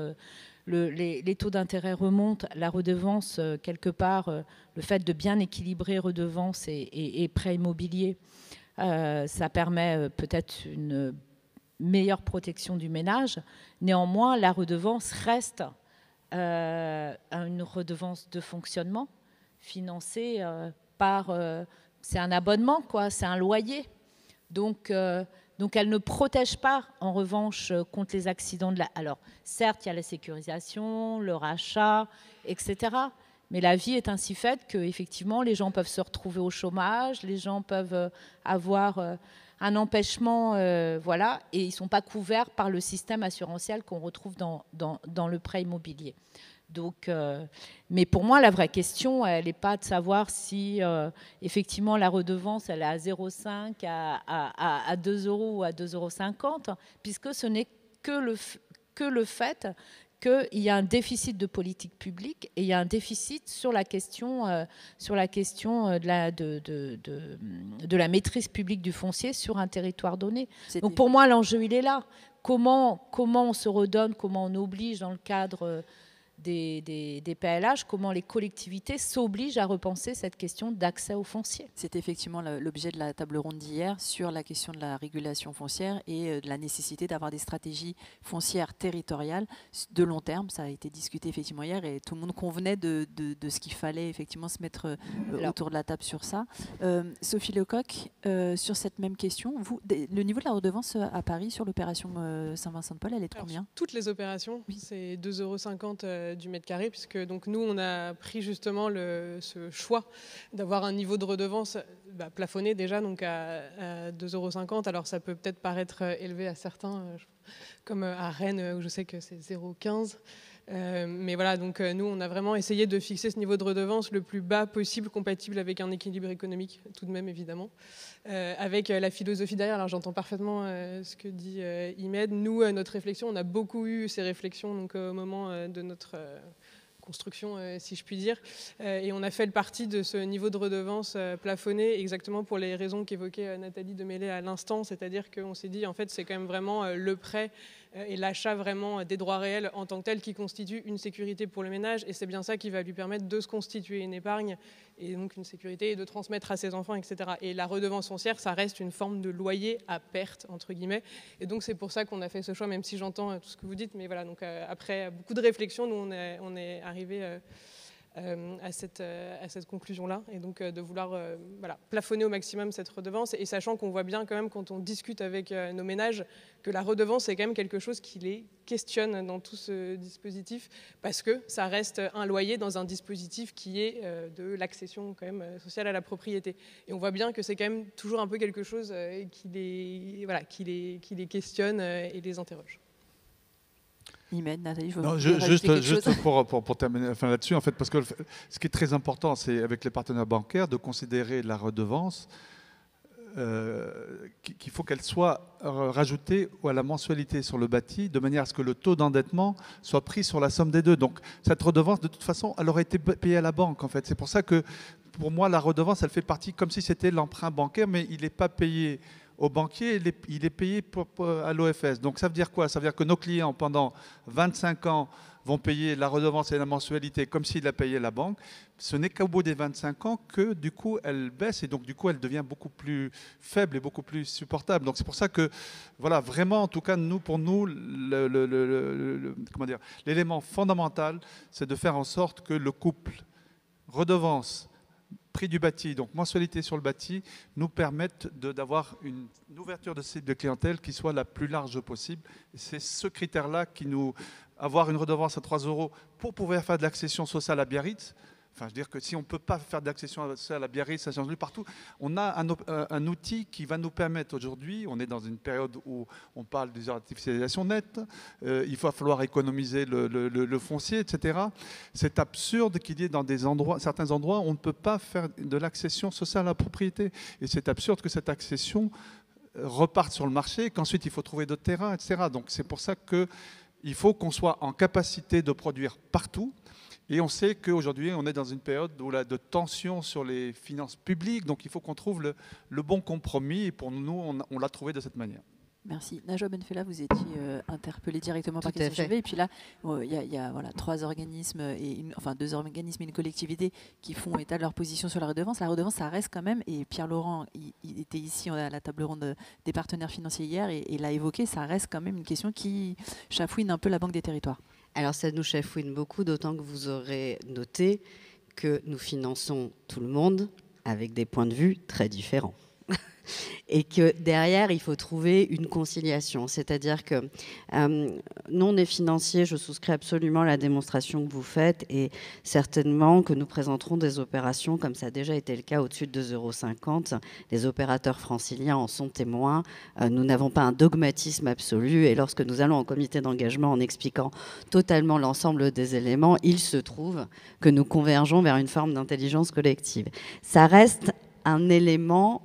les taux d'intérêt remontent, la redevance, quelque part, le fait de bien équilibrer redevance et prêt immobilier, ça permet peut-être une meilleure protection du ménage. Néanmoins, la redevance reste une redevance de fonctionnement financée par... c'est un abonnement, quoi, c'est un loyer. Donc, elle ne protège pas, en revanche, contre les accidents. Alors, certes, il y a la sécurisation, le rachat, etc. Mais la vie est ainsi faite qu'effectivement, les gens peuvent se retrouver au chômage, les gens peuvent avoir un empêchement, voilà, et ils ne sont pas couverts par le système assurantiel qu'on retrouve dans le prêt immobilier. Donc, mais pour moi, la vraie question, elle n'est pas de savoir si effectivement la redevance, elle est à 0,5, à 2 euros ou à 2,50 €, puisque ce n'est que le fait qu'il y a un déficit de politique publique et il y a un déficit sur la question, de la maîtrise publique du foncier sur un territoire donné. Donc pour moi, l'enjeu, il est là. Comment on se redonne, comment on oblige dans le cadre... Des PLH, comment les collectivités s'obligent à repenser cette question d'accès au foncier. C'est effectivement l'objet de la table ronde d'hier sur la question de la régulation foncière et de la nécessité d'avoir des stratégies foncières territoriales de long terme. Ça a été discuté effectivement hier et tout le monde convenait de ce qu'il fallait effectivement se mettre autour de la table sur ça. Sophie Lecoq, sur cette même question, le niveau de la redevance à Paris sur l'opération Saint-Vincent-de-Paul, elle est de combien ? Toutes les opérations, c'est 2,50 € du mètre carré, puisque donc nous, on a pris justement ce choix d'avoir un niveau de redevance plafonné déjà, donc à 2,50 €. Alors ça peut peut-être paraître élevé à certains, comme à Rennes, où je sais que c'est 0,15 €. Mais voilà, donc nous, on a vraiment essayé de fixer ce niveau de redevance le plus bas possible, compatible avec un équilibre économique, tout de même, évidemment. Avec la philosophie derrière. Alors j'entends parfaitement ce que dit Imed. Nous, notre réflexion, on a beaucoup eu ces réflexions donc, au moment de construction, si je puis dire. Et on a fait le parti de ce niveau de redevance plafonné exactement pour les raisons qu'évoquait Nathalie Demélé à l'instant, c'est-à-dire qu'on s'est dit, en fait, c'est quand même vraiment le prêt et l'achat vraiment des droits réels en tant que tel qui constitue une sécurité pour le ménage, et c'est bien ça qui va lui permettre de se constituer une épargne et donc une sécurité et de transmettre à ses enfants, etc. Et la redevance foncière, ça reste une forme de loyer à perte, entre guillemets, et donc c'est pour ça qu'on a fait ce choix, même si j'entends tout ce que vous dites, mais voilà, donc après beaucoup de réflexion, nous on est arrivé à cette conclusion-là, et donc de vouloir voilà, plafonner au maximum cette redevance, et sachant qu'on voit bien quand même quand on discute avec nos ménages que la redevance est quand même quelque chose qui les questionne dans tout ce dispositif, parce que ça reste un loyer dans un dispositif qui est de l'accession quand même sociale à la propriété. Et on voit bien que c'est quand même toujours un peu quelque chose qui les questionne et les interroge. Imed, Nathalie, juste pour terminer là-dessus, en fait, parce que ce qui est très important, c'est avec les partenaires bancaires de considérer la redevance qu'il faut qu'elle soit rajoutée à la mensualité sur le bâti, de manière à ce que le taux d'endettement soit pris sur la somme des deux. Donc cette redevance, de toute façon, elle aurait été payée à la banque, en fait. C'est pour ça que, pour moi, la redevance, elle fait partie comme si c'était l'emprunt bancaire, mais il n'est pas payé au banquier, il est payé à l'OFS. Donc ça veut dire quoi? Ça veut dire que nos clients, pendant 25 ans, vont payer la redevance et la mensualité comme s'ils la payaient la banque. Ce n'est qu'au bout des 25 ans que, du coup, elle baisse, et donc, du coup, elle devient beaucoup plus faible et beaucoup plus supportable. Donc c'est pour ça que, voilà, vraiment, en tout cas, pour nous, l'élément fondamental, c'est de faire en sorte que le couple redevance, prix du bâti, donc mensualité sur le bâti, nous permettent d'avoir une ouverture de cible de clientèle qui soit la plus large possible. C'est ce critère-là qui nous... Avoir une redevance à 3 € pour pouvoir faire de l'accession sociale à Biarritz. Enfin, je veux dire que si on ne peut pas faire de l'accession sociale à Biarritz, à Saint-Jean-de-Luz, partout, on a un outil qui va nous permettre aujourd'hui, on est dans une période où on parle des artificialisation nette, il va falloir économiser le foncier, etc. C'est absurde qu'il y ait dans certains endroits où on ne peut pas faire de l'accession sociale à la propriété. Et c'est absurde que cette accession reparte sur le marché, qu'ensuite il faut trouver d'autres terrains, etc. Donc c'est pour ça qu'il faut qu'on soit en capacité de produire partout. Et on sait qu'aujourd'hui, on est dans une période de tension sur les finances publiques. Donc, il faut qu'on trouve le bon compromis. Et pour nous, on l'a trouvé de cette manière. Merci. Najwa Benfella, vous étiez interpellée directement par Question Chevet. Et puis là, il y a voilà, 3 organismes, enfin 2 organismes et une collectivité qui font état de leur position sur la redevance. La redevance, ça reste quand même, et Pierre Laurent, il était ici à la table ronde des partenaires financiers hier et l'a évoqué, ça reste quand même une question qui chafouine un peu la Banque des Territoires. Alors ça nous chafouine beaucoup, d'autant que vous aurez noté que nous finançons tout le monde avec des points de vue très différents. Et que derrière, il faut trouver une conciliation. C'est-à-dire que non les financiers, je souscris absolument à la démonstration que vous faites, et certainement que nous présenterons des opérations, comme ça a déjà été le cas, au-dessus de 2,50 €. Les opérateurs franciliens en sont témoins. Nous n'avons pas un dogmatisme absolu, et lorsque nous allons en comité d'engagement en expliquant totalement l'ensemble des éléments, il se trouve que nous convergeons vers une forme d'intelligence collective. Ça reste un élément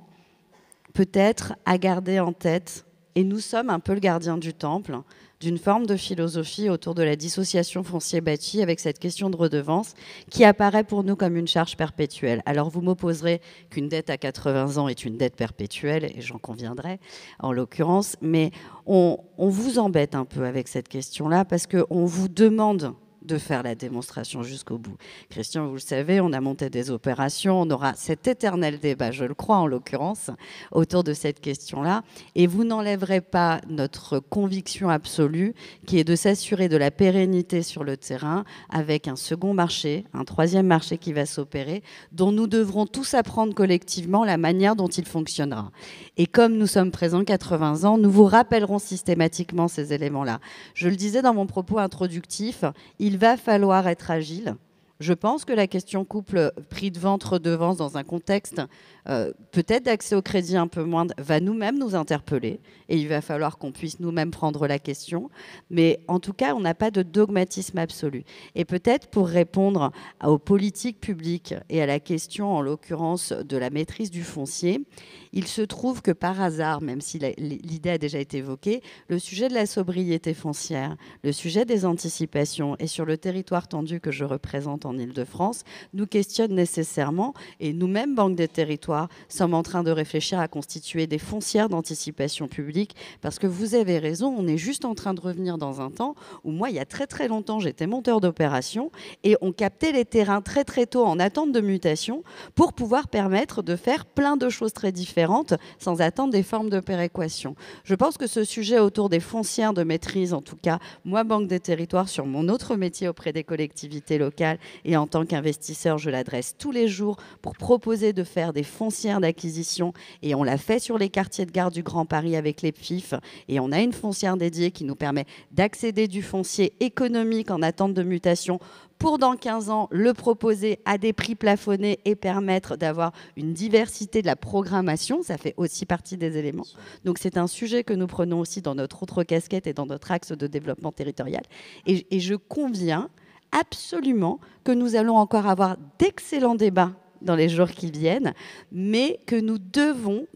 peut-être à garder en tête, et nous sommes un peu le gardien du temple d'une forme de philosophie autour de la dissociation foncier-bâti avec cette question de redevance qui apparaît pour nous comme une charge perpétuelle. Alors vous m'opposerez qu'une dette à 80 ans est une dette perpétuelle, et j'en conviendrai en l'occurrence, mais on vous embête un peu avec cette question-là parce qu'on vous demande de faire la démonstration jusqu'au bout. Christian, vous le savez, on a monté des opérations, on aura cet éternel débat, je le crois en l'occurrence, autour de cette question-là, et vous n'enlèverez pas notre conviction absolue qui est de s'assurer de la pérennité sur le terrain avec un second marché, un troisième marché qui va s'opérer, dont nous devrons tous apprendre collectivement la manière dont il fonctionnera. Et comme nous sommes présents 80 ans, nous vous rappellerons systématiquement ces éléments-là. Je le disais dans mon propos introductif, il va falloir être agile Je pense que la question couple prix de vente, redevance dans un contexte peut-être d'accès au crédit un peu moindre va nous-mêmes nous interpeller et il va falloir qu'on puisse nous-mêmes prendre la question. Mais en tout cas, on n'a pas de dogmatisme absolu. Et peut-être pour répondre aux politiques publiques et à la question, en l'occurrence, de la maîtrise du foncier, il se trouve que par hasard, même si l'idée a déjà été évoquée, le sujet de la sobriété foncière, le sujet des anticipations et sur le territoire tendu que je représente en Île-de-France, nous questionne nécessairement et nous-mêmes, Banque des Territoires, sommes en train de réfléchir à constituer des foncières d'anticipation publique parce que vous avez raison, on est juste en train de revenir dans un temps où moi, il y a très très longtemps, j'étais monteur d'opération et on captait les terrains très très tôt en attente de mutation pour pouvoir permettre de faire plein de choses très différentes sans attendre des formes de péréquation. Je pense que ce sujet autour des foncières de maîtrise, en tout cas, moi, Banque des Territoires, sur mon autre métier auprès des collectivités locales et en tant qu'investisseur, je l'adresse tous les jours pour proposer de faire des foncières d'acquisition et on l'a fait sur les quartiers de gare du Grand Paris avec les PFIF et on a une foncière dédiée qui nous permet d'accéder du foncier économique en attente de mutation pour dans 15 ans le proposer à des prix plafonnés et permettre d'avoir une diversité de la programmation, ça fait aussi partie des éléments. Donc c'est un sujet que nous prenons aussi dans notre autre casquette et dans notre axe de développement territorial. Et je conviens absolument que nous allons encore avoir d'excellents débats dans les jours qui viennent, mais que nous devons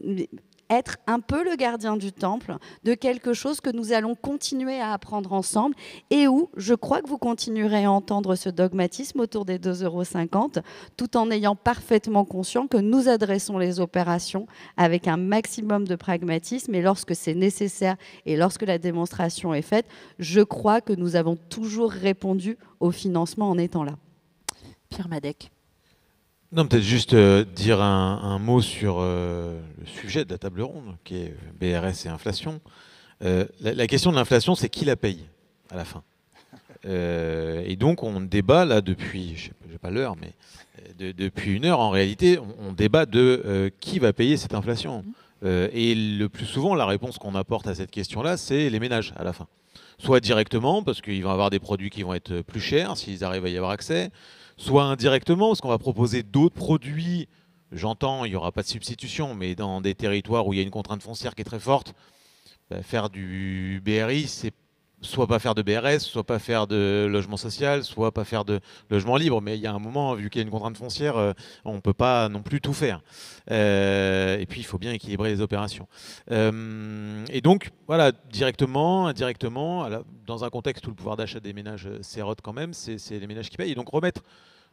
être un peu le gardien du temple de quelque chose que nous allons continuer à apprendre ensemble et où je crois que vous continuerez à entendre ce dogmatisme autour des 2,50 € tout en ayant parfaitement conscience que nous adressons les opérations avec un maximum de pragmatisme et lorsque c'est nécessaire et lorsque la démonstration est faite, je crois que nous avons toujours répondu au financement en étant là. Pierre Madec. Non, peut-être juste dire un mot sur le sujet de la table ronde, qui est BRS et inflation. La question de l'inflation, c'est qui la paye à la fin. Et donc, on débat là depuis, je n'ai pas l'heure, mais depuis 1 heure, en réalité, on débat de qui va payer cette inflation. Et le plus souvent, la réponse qu'on apporte à cette question-là, c'est les ménages à la fin. Soit directement, parce qu'ils vont avoir des produits qui vont être plus chers, s'ils arrivent à y avoir accès, soit indirectement, parce qu'on va proposer d'autres produits. J'entends, il n'y aura pas de substitution, mais dans des territoires où il y a une contrainte foncière qui est très forte, faire du BRI, c'est soit pas faire de BRS, soit pas faire de logement social, soit pas faire de logement libre. Mais il y a un moment, vu qu'il y a une contrainte foncière, on ne peut pas non plus tout faire. Et puis, il faut bien équilibrer les opérations. Et donc, voilà, directement, indirectement, dans un contexte où le pouvoir d'achat des ménages s'érode quand même, c'est les ménages qui payent. Et donc, remettre,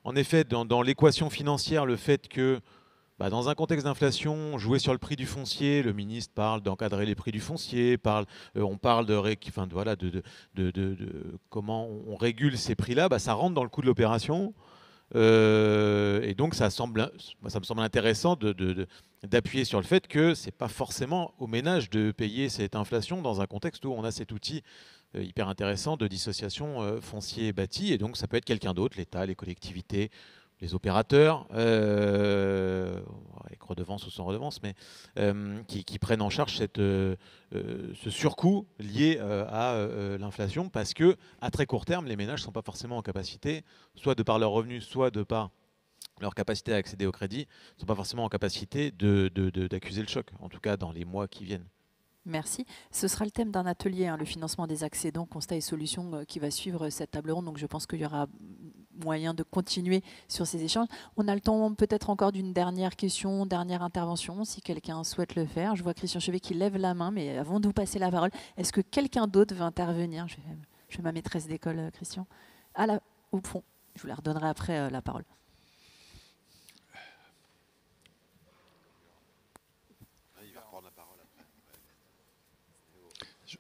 en effet, dans l'équation financière, le fait que dans un contexte d'inflation, jouer sur le prix du foncier, le ministre parle d'encadrer les prix du foncier, on parle de comment on régule ces prix-là, ça rentre dans le coût de l'opération. Et donc ça me semble intéressant d'appuyer sur le fait que ce n'est pas forcément aux ménages de payer cette inflation dans un contexte où on a cet outil hyper intéressant de dissociation foncier-bâti. Et donc ça peut être quelqu'un d'autre, l'État, les collectivités, les opérateurs, avec redevance ou sans redevance, mais qui prennent en charge ce surcoût lié à l'inflation, parce que à très court terme, les ménages ne sont pas forcément en capacité, soit de par leurs revenus, soit de par leur capacité à accéder au crédit, ne sont pas forcément en capacité d'accuser le choc, en tout cas dans les mois qui viennent. Merci. Ce sera le thème d'un atelier, le financement des accédants, constats et solutions, qui va suivre cette table ronde. Donc je pense qu'il y aura moyen de continuer sur ces échanges. On a le temps peut-être encore d'une dernière question, dernière intervention, si quelqu'un souhaite le faire. Je vois Christian Chevet qui lève la main, mais avant de vous passer la parole, est-ce que quelqu'un d'autre veut intervenir? Je fais ma maîtresse d'école, Christian. Au fond, je vous la redonnerai après la parole.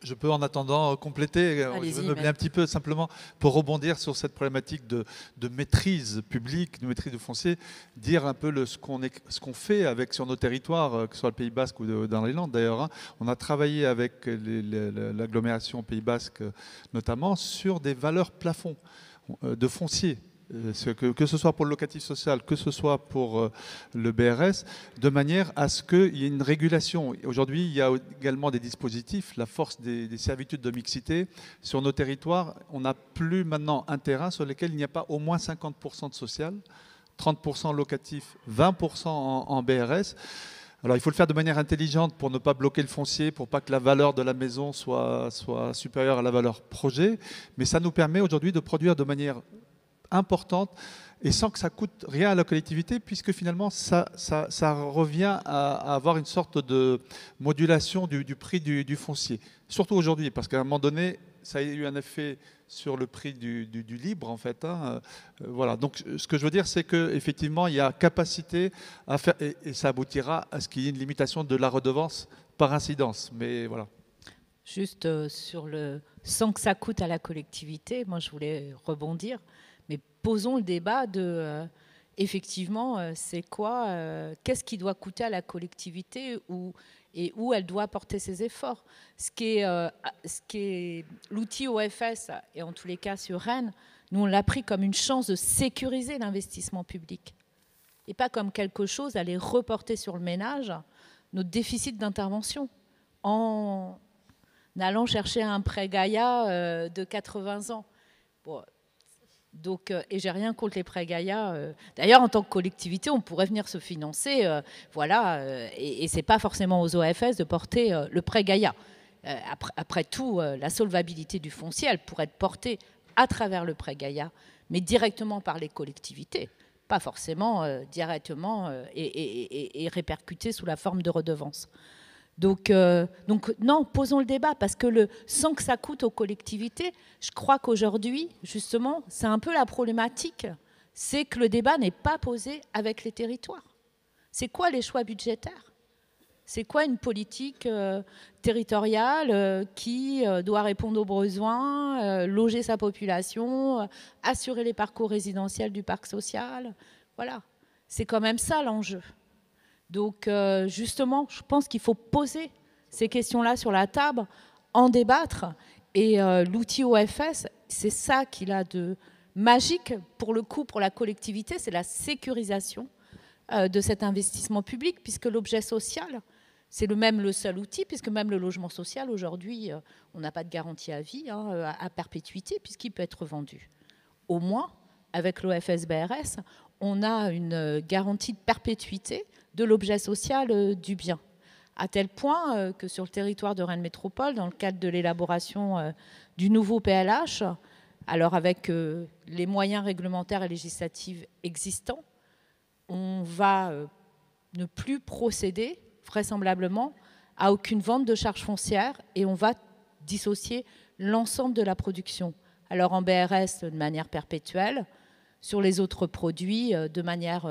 Je peux en attendant compléter, je veux meubler un petit peu simplement pour rebondir sur cette problématique de maîtrise publique, de maîtrise du foncier, dire un peu ce qu'on fait sur nos territoires, que ce soit le Pays Basque ou dans les Landes d'ailleurs. On a travaillé avec l'agglomération Pays Basque notamment sur des valeurs plafonds de foncier. que ce soit pour le locatif social, que ce soit pour le BRS, de manière à ce qu'il y ait une régulation. Aujourd'hui, il y a également des dispositifs, la force des servitudes de mixité. Sur nos territoires, on n'a plus maintenant un terrain sur lequel il n'y a pas au moins 50% de social, 30% locatif, 20% en BRS. Alors il faut le faire de manière intelligente pour ne pas bloquer le foncier, pour pas que la valeur de la maison soit supérieure à la valeur projet. Mais ça nous permet aujourd'hui de produire de manière importante et sans que ça coûte rien à la collectivité, puisque finalement ça revient à avoir une sorte de modulation du prix du foncier. Surtout aujourd'hui, parce qu'à un moment donné, ça a eu un effet sur le prix du libre, en fait. Voilà. Donc, ce que je veux dire, c'est qu'effectivement, il y a capacité à faire, et ça aboutira à ce qu'il y ait une limitation de la redevance par incidence. Mais voilà. Juste sur le sans que ça coûte à la collectivité, moi, je voulais rebondir, mais posons le débat de effectivement, c'est quoi, qu'est-ce qui doit coûter à la collectivité et où elle doit porter ses efforts. Ce qui est l'outil OFS, et en tous les cas sur Rennes, nous on l'a pris comme une chance de sécuriser l'investissement public et pas comme quelque chose à aller reporter sur le ménage notre déficit d'intervention en allant chercher un prêt Gaïa de 80 ans. Bon, donc, et j'ai rien contre les prêts Gaïa. D'ailleurs, en tant que collectivité, on pourrait venir se financer, voilà, et c'est pas forcément aux OFS de porter le prêt Gaïa. Après tout, la solvabilité du foncier, elle pourrait être portée à travers le prêt Gaïa, mais directement par les collectivités, pas forcément directement et répercutée sous la forme de redevance. Donc non, posons le débat, parce que sans que ça coûte aux collectivités, je crois qu'aujourd'hui, justement, c'est un peu la problématique, c'est que le débat n'est pas posé avec les territoires. C'est quoi les choix budgétaires? C'est quoi une politique territoriale qui doit répondre aux besoins, loger sa population, assurer les parcours résidentiels du parc social? Voilà, c'est quand même ça l'enjeu. Donc, justement, je pense qu'il faut poser ces questions-là sur la table, en débattre. Et l'outil OFS, c'est ça qu'il a de magique, pour le coup, pour la collectivité, c'est la sécurisation de cet investissement public, puisque l'objet social, c'est le seul outil, puisque même le logement social, aujourd'hui, on n'a pas de garantie à vie, à perpétuité, puisqu'il peut être vendu. Au moins, avec l'OFS-BRS, on a une garantie de perpétuité de l'objet social du bien, à tel point que sur le territoire de Rennes Métropole, dans le cadre de l'élaboration du nouveau PLH, alors avec les moyens réglementaires et législatifs existants, on va ne plus procéder vraisemblablement à aucune vente de charges foncières et on va dissocier l'ensemble de la production. Alors en BRS de manière perpétuelle, sur les autres produits de manière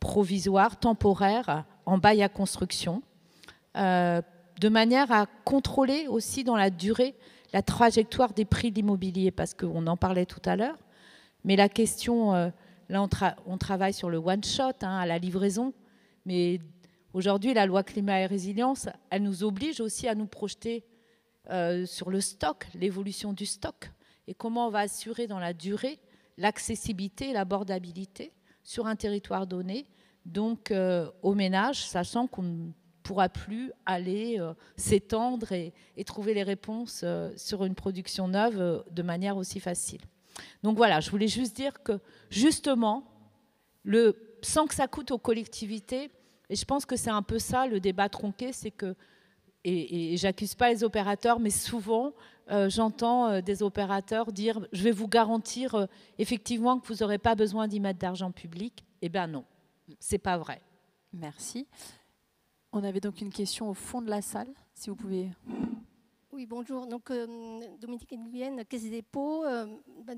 provisoire, temporaire, en bail à construction, de manière à contrôler aussi dans la durée la trajectoire des prix de l'immobilier, parce qu'on en parlait tout à l'heure. Mais la question, là on travaille sur le one-shot, à la livraison, mais aujourd'hui la loi climat et résilience, elle nous oblige aussi à nous projeter sur le stock, l'évolution du stock, et comment on va assurer dans la durée l'accessibilité et l'abordabilité sur un territoire donné, donc aux ménages, sachant qu'on ne pourra plus aller s'étendre et trouver les réponses sur une production neuve de manière aussi facile. Donc voilà, je voulais juste dire que justement, sans que ça coûte aux collectivités, et je pense que c'est un peu ça le débat tronqué, c'est que, et j'accuse pas les opérateurs, mais souvent j'entends des opérateurs dire « je vais vous garantir effectivement que vous n'aurez pas besoin d'y mettre d'argent public ». Eh bien non, c'est pas vrai. Merci. On avait donc une question au fond de la salle, si vous pouvez... Oui, bonjour. Donc, Dominique Nguyen, Caisse des dépôts.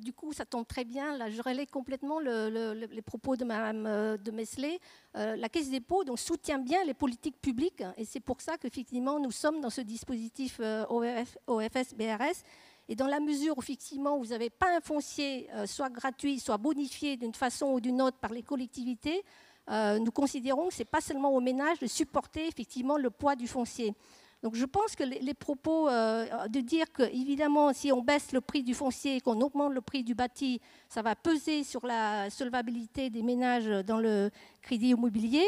Du coup, ça tombe très bien. Là, je relais complètement les propos de Mme de Meslay. La Caisse des dépôts donc, soutient bien les politiques publiques. Et c'est pour ça qu'effectivement, nous sommes dans ce dispositif OFS-BRS. Et dans la mesure où, effectivement, vous n'avez pas un foncier soit gratuit, soit bonifié d'une façon ou d'une autre par les collectivités, nous considérons que ce n'est pas seulement aux ménages de supporter effectivement le poids du foncier. Donc je pense que les propos de dire que, évidemment, si on baisse le prix du foncier, qu'on augmente le prix du bâti, ça va peser sur la solvabilité des ménages dans le crédit immobilier,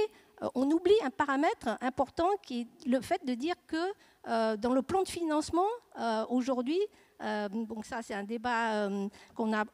on oublie un paramètre important qui est le fait de dire que dans le plan de financement, aujourd'hui, donc ça c'est un débat qu'on a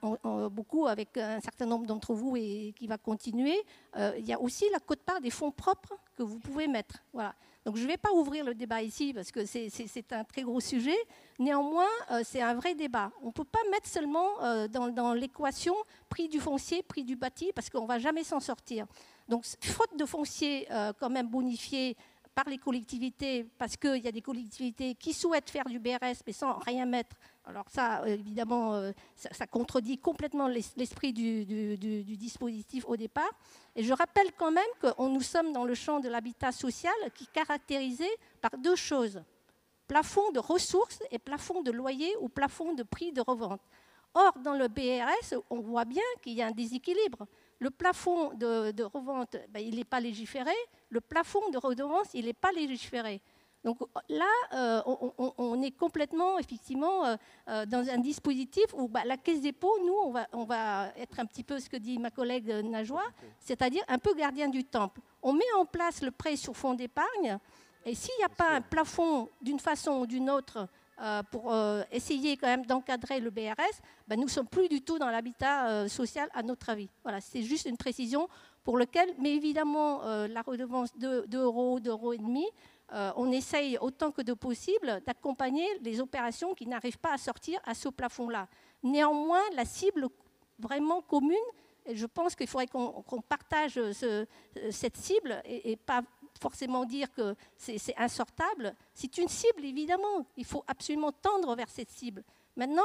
beaucoup avec un certain nombre d'entre vous et qui va continuer, il y a aussi la quote-part des fonds propres que vous pouvez mettre. Voilà. Donc je ne vais pas ouvrir le débat ici parce que c'est un très gros sujet. Néanmoins, c'est un vrai débat. On ne peut pas mettre seulement dans l'équation prix du foncier, prix du bâti, parce qu'on ne va jamais s'en sortir. Donc faute de foncier quand même bonifié par les collectivités, parce qu'il y a des collectivités qui souhaitent faire du BRS mais sans rien mettre. Alors ça, évidemment, ça contredit complètement l'esprit du dispositif au départ. Et je rappelle quand même que nous sommes dans le champ de l'habitat social qui est caractérisé par deux choses. Plafond de ressources et plafond de loyer ou plafond de prix de revente. Or, dans le BRS, on voit bien qu'il y a un déséquilibre. Le plafond de revente, il n'est pas légiféré. Le plafond de redevance, il n'est pas légiféré. Donc là, on est complètement, effectivement, dans un dispositif où la Caisse des dépôts, nous, on va être un petit peu ce que dit ma collègue Najwa, c'est-à-dire un peu gardien du temple. On met en place le prêt sur fonds d'épargne, et s'il n'y a pas un plafond d'une façon ou d'une autre pour essayer quand même d'encadrer le BRS, nous ne sommes plus du tout dans l'habitat social, à notre avis. Voilà, c'est juste une précision pour laquelle, mais évidemment, la redevance de 2 €, 2,5 €, on essaye autant que de possible d'accompagner les opérations qui n'arrivent pas à sortir à ce plafond-là. Néanmoins, la cible vraiment commune, et je pense qu'il faudrait qu'on partage cette cible et pas forcément dire que c'est insortable. C'est une cible, évidemment. Il faut absolument tendre vers cette cible. Maintenant,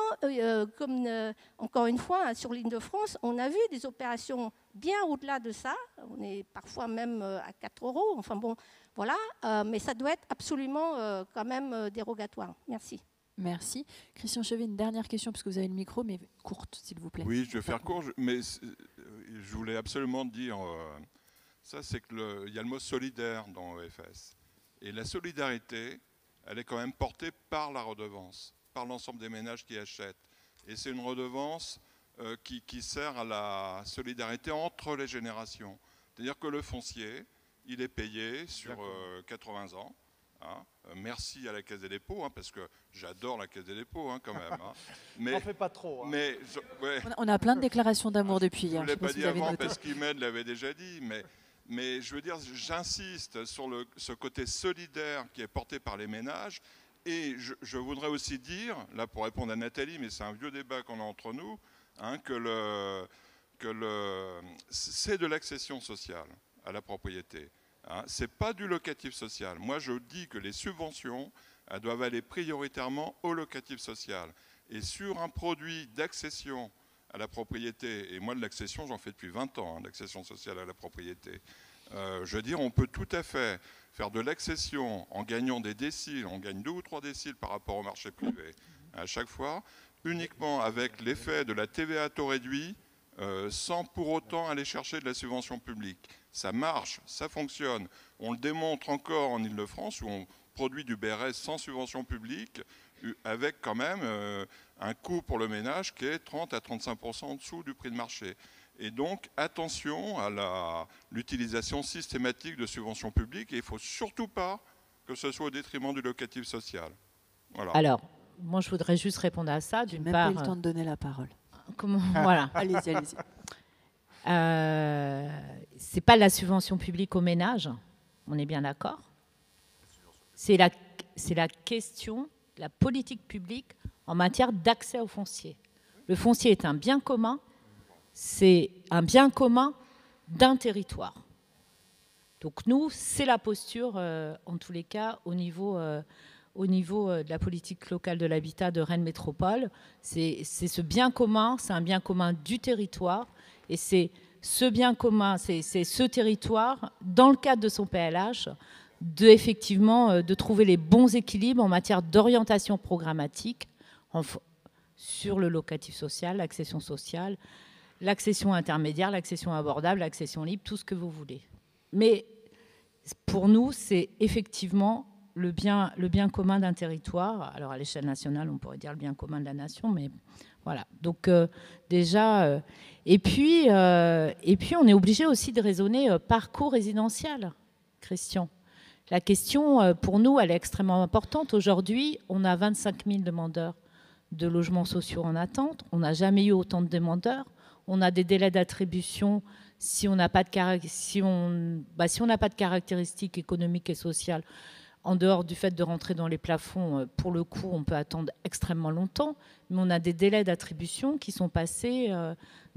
comme encore une fois, sur l'Île-de-France, on a vu des opérations bien au-delà de ça. On est parfois même à 4 €. Enfin bon, voilà. Mais ça doit être absolument quand même dérogatoire. Merci. Merci. Christian Chevet, une dernière question, parce que vous avez le micro, mais courte, s'il vous plaît. Oui, je vais faire court, mais je voulais absolument dire... ça, c'est qu'il y a le mot solidaire dans EFS. Et la solidarité, elle est quand même portée par la redevance, par l'ensemble des ménages qui achètent. Et c'est une redevance qui sert à la solidarité entre les générations. C'est-à-dire que le foncier, il est payé sur 80 ans. Hein. Merci à la Caisse des dépôts, parce que j'adore la Caisse des dépôts quand même. Mais, on ne fait pas trop. Mais, ouais. On a plein de déclarations d'amour depuis hier. Je ne l'ai pas dit avant parce qu'Imed l'avait déjà dit, mais je veux dire, j'insiste sur ce côté solidaire qui est porté par les ménages. Et je voudrais aussi dire, là pour répondre à Nathalie, mais c'est un vieux débat qu'on a entre nous, que c'est de l'accession sociale à la propriété. Ce n'est pas du locatif social. Moi, je dis que les subventions doivent aller prioritairement au locatif social. Et sur un produit d'accession à la propriété, et moi de l'accession, j'en fais depuis 20 ans, d'accession sociale à la propriété, je veux dire, on peut tout à fait faire de l'accession en gagnant des déciles, on gagne 2 ou 3 déciles par rapport au marché privé, à chaque fois, uniquement avec l'effet de la TVA à taux réduit, sans pour autant aller chercher de la subvention publique. Ça marche, ça fonctionne. On le démontre encore en Île-de-France où on produit du BRS sans subvention publique avec quand même un coût pour le ménage qui est 30 à 35% en dessous du prix de marché. Et donc, attention à l'utilisation systématique de subventions publiques et il ne faut surtout pas que ce soit au détriment du locatif social. Voilà. Alors, moi je voudrais juste répondre à ça. D'une part, même pas eu le temps de donner la parole. Comment, voilà. Allez-y, allez-y. C'est pas la subvention publique aux ménages, on est bien d'accord. C'est la question, la politique publique en matière d'accès au foncier. Le foncier est un bien commun, c'est un bien commun d'un territoire. Donc nous, c'est la posture, en tous les cas, au niveau de la politique locale de l'habitat de Rennes Métropole. C'est ce bien commun, c'est un bien commun du territoire. Et c'est ce bien commun, c'est ce territoire, dans le cadre de son PLH, de trouver les bons équilibres en matière d'orientation programmatique sur le locatif social, l'accession sociale, l'accession intermédiaire, l'accession abordable, l'accession libre, tout ce que vous voulez. Mais pour nous, c'est effectivement le bien commun d'un territoire. Alors à l'échelle nationale, on pourrait dire le bien commun de la nation, mais voilà. Donc déjà, et puis on est obligé aussi de raisonner parcours résidentiel, Christian. La question, pour nous, elle est extrêmement importante. Aujourd'hui, on a 25 000 demandeurs de logements sociaux en attente. On n'a jamais eu autant de demandeurs. On a des délais d'attribution si on n'a pas de caractéristiques économiques et sociales. En dehors du fait de rentrer dans les plafonds, pour le coup, on peut attendre extrêmement longtemps. Mais on a des délais d'attribution qui sont passés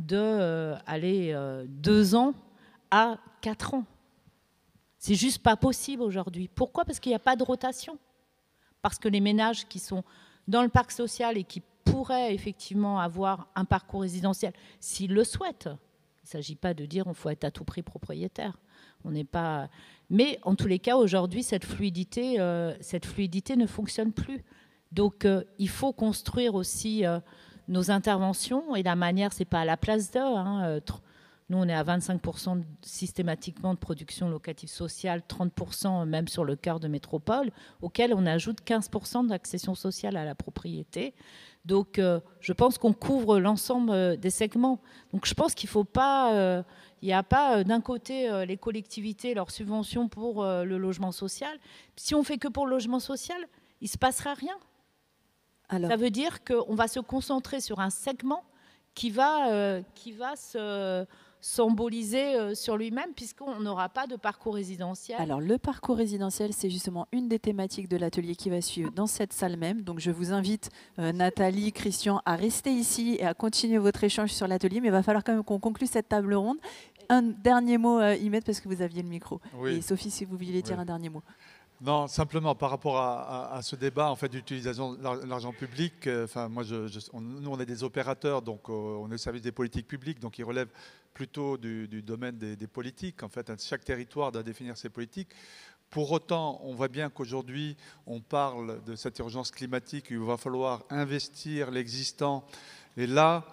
de 2 ans à 4 ans. C'est juste pas possible aujourd'hui. Pourquoi? Parce qu'il n'y a pas de rotation. Parce que les ménages qui sont dans le parc social et qui pourraient effectivement avoir un parcours résidentiel, s'ils le souhaitent, il ne s'agit pas de dire qu'il faut être à tout prix propriétaire. On n'est pas... Mais en tous les cas, aujourd'hui, cette fluidité ne fonctionne plus. Donc, il faut construire aussi nos interventions. Et la manière, ce n'est pas à la place d'eux. Nous, on est à 25% systématiquement de production locative sociale, 30% même sur le cœur de métropole, auquel on ajoute 15% d'accession sociale à la propriété. Donc, je pense qu'on couvre l'ensemble des segments. Donc, je pense qu'il ne faut pas... il n'y a pas d'un côté les collectivités, leurs subventions pour le logement social. Si on ne fait que pour le logement social, il ne se passera rien. Alors, ça veut dire qu'on va se concentrer sur un segment qui va s'emboliser sur lui-même puisqu'on n'aura pas de parcours résidentiel. Alors le parcours résidentiel, c'est justement une des thématiques de l'atelier qui va suivre dans cette salle même. Donc je vous invite, Nathalie, Christian, à rester ici et à continuer votre échange sur l'atelier. Mais il va falloir quand même qu'on conclue cette table ronde. Un dernier mot, Imed, parce que vous aviez le micro. Oui. Et Sophie, si vous vouliez dire un dernier mot. Non, simplement par rapport à ce débat en fait, d'utilisation de l'argent public. Nous, on est des opérateurs, donc on est au service des politiques publiques, donc ils relèvent plutôt du domaine des politiques. En fait, chaque territoire doit définir ses politiques. Pour autant, on voit bien qu'aujourd'hui, on parle de cette urgence climatique où il va falloir investir l'existant. Et là,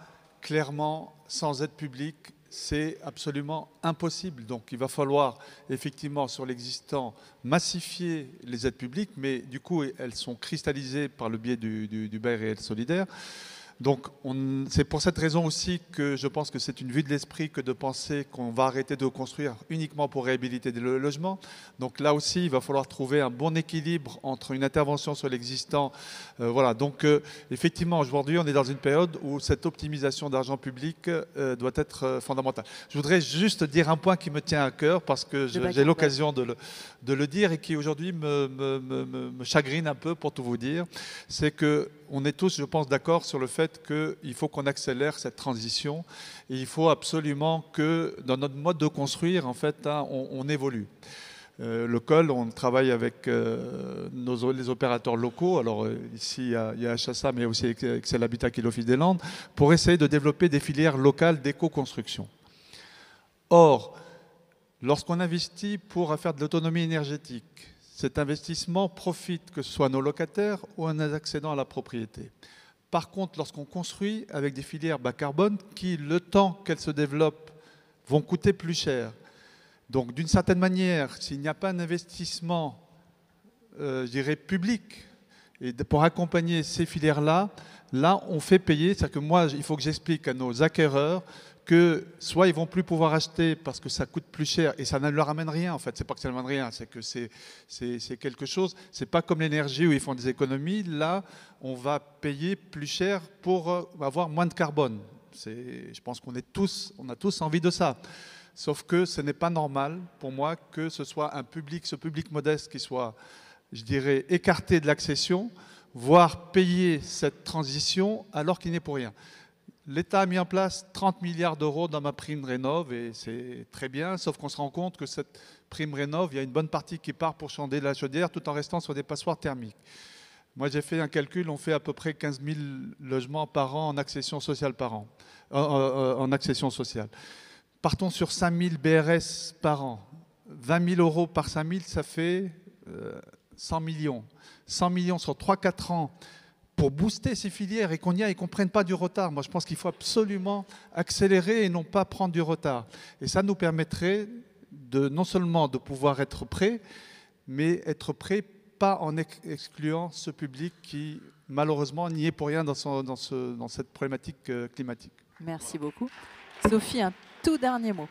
clairement, sans aide publique, c'est absolument impossible. Donc il va falloir effectivement sur l'existant massifier les aides publiques, mais du coup elles sont cristallisées par le biais du bail réel solidaire. Donc c'est pour cette raison aussi que je pense que c'est une vue de l'esprit que de penser qu'on va arrêter de construire uniquement pour réhabiliter des logements. Donc là aussi, il va falloir trouver un bon équilibre entre une intervention sur l'existant. Voilà. Donc effectivement, aujourd'hui, on est dans une période où cette optimisation d'argent public doit être fondamentale. Je voudrais juste dire un point qui me tient à cœur parce que j'ai l'occasion de le dire et qui aujourd'hui me chagrine un peu pour tout vous dire. C'est qu'on est tous, je pense, d'accord sur le fait qu'il faut qu'on accélère cette transition et il faut absolument que dans notre mode de construire, en fait, on évolue. Le COL, on travaille avec les opérateurs locaux. Alors ici, il y a HSA, mais aussi Excel Habitat qui est l'Office des Landes, pour essayer de développer des filières locales d'éco-construction. Or, lorsqu'on investit pour faire de l'autonomie énergétique, cet investissement profite que ce soit nos locataires ou en accédant à la propriété. Par contre, lorsqu'on construit avec des filières bas carbone qui, le temps qu'elles se développent, vont coûter plus cher. Donc, d'une certaine manière, s'il n'y a pas un investissement, je dirais, public, et pour accompagner ces filières-là, là, on fait payer. C'est-à-dire que moi, il faut que j'explique à nos acquéreurs que soit ils ne vont plus pouvoir acheter parce que ça coûte plus cher et ça ne leur amène rien en fait. C'est pas que ça ne leur amène rien, c'est que c'est quelque chose. C'est pas comme l'énergie où ils font des économies. Là, on va payer plus cher pour avoir moins de carbone. Je pense qu'on a tous envie de ça. Sauf que ce n'est pas normal pour moi que ce soit ce public modeste qui soit, je dirais, écarté de l'accession, voire payer cette transition alors qu'il n'est pour rien. L'État a mis en place 30 milliards d'euros dans ma prime rénov' et c'est très bien, sauf qu'on se rend compte que cette prime rénov', il y a une bonne partie qui part pour changer la chaudière tout en restant sur des passoires thermiques. Moi, j'ai fait un calcul, on fait à peu près 15 000 logements par an en accession sociale par an. En accession sociale. Partons sur 5 000 BRS par an. 20 000 euros par 5 000, ça fait 100 millions. 100 millions sur 3-4 ans. Pour booster ces filières et qu'on y aille et qu'on ne prenne pas du retard. Moi, je pense qu'il faut absolument accélérer et non pas prendre du retard. Et ça nous permettrait non seulement de pouvoir être prêts, mais être prêts pas en excluant ce public qui, malheureusement, n'y est pour rien dans cette problématique climatique. Merci beaucoup. Sophie, un tout dernier mot.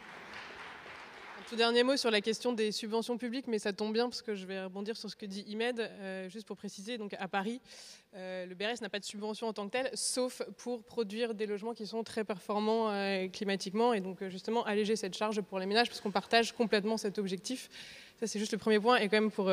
Tout dernier mot sur la question des subventions publiques, mais ça tombe bien parce que je vais rebondir sur ce que dit Imed, juste pour préciser. Donc à Paris, le BRS n'a pas de subvention en tant que telle, sauf pour produire des logements qui sont très performants climatiquement et donc justement alléger cette charge pour les ménages parce qu'on partage complètement cet objectif. Ça, c'est juste le premier point. Et quand même, pour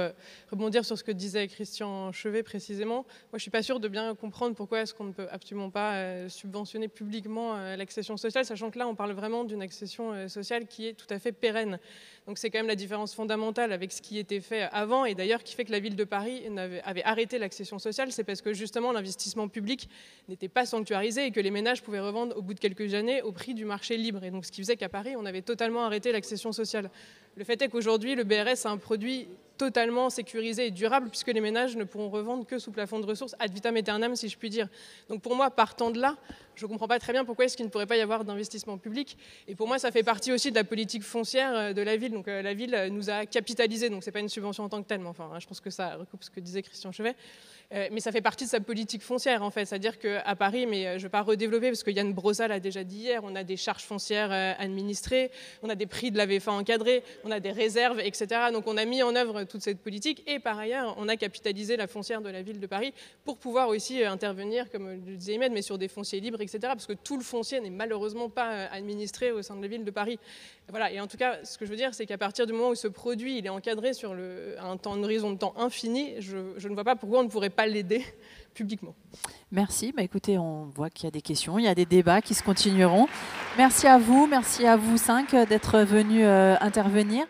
rebondir sur ce que disait Christian Chevet précisément, moi, je ne suis pas sûre de bien comprendre pourquoi est-ce qu'on ne peut absolument pas subventionner publiquement l'accession sociale, sachant que là, on parle vraiment d'une accession sociale qui est tout à fait pérenne. Donc, c'est quand même la différence fondamentale avec ce qui était fait avant, et d'ailleurs, qui fait que la ville de Paris avait arrêté l'accession sociale. C'est parce que, justement, l'investissement public n'était pas sanctuarisé et que les ménages pouvaient revendre au bout de quelques années au prix du marché libre. Et donc, ce qui faisait qu'à Paris, on avait totalement arrêté l'accession sociale. Le fait est qu'aujourd'hui, le BRS a un produit totalement sécurisé et durable puisque les ménages ne pourront revendre que sous plafond de ressources ad vitam aeternam, si je puis dire. Donc pour moi, partant de là, je ne comprends pas très bien pourquoi est-ce qu'il ne pourrait pas y avoir d'investissement public. Et pour moi, ça fait partie aussi de la politique foncière de la ville. Donc la ville nous a capitalisé, donc ce n'est pas une subvention en tant que telle, mais enfin, je pense que ça recoupe ce que disait Christian Chevet. Mais ça fait partie de sa politique foncière, en fait. C'est-à-dire qu'à Paris, mais je ne vais pas redévelopper, parce que Yann Brossa l'a déjà dit hier, on a des charges foncières administrées, on a des prix de la VFA encadrés, on a des réserves, etc. Donc on a mis en œuvre toute cette politique. Et par ailleurs, on a capitalisé la foncière de la ville de Paris pour pouvoir aussi intervenir, comme le disait Imed, mais sur des fonciers libres, etc. Parce que tout le foncier n'est malheureusement pas administré au sein de la ville de Paris. Voilà. Et en tout cas, ce que je veux dire, c'est qu'à partir du moment où ce produit il est encadré sur un horizon de temps infini, je ne vois pas pourquoi on ne pourrait pas l'aider publiquement. Merci. Bah, écoutez, on voit qu'il y a des questions, il y a des débats qui se continueront. Merci à vous 5 d'être venus intervenir.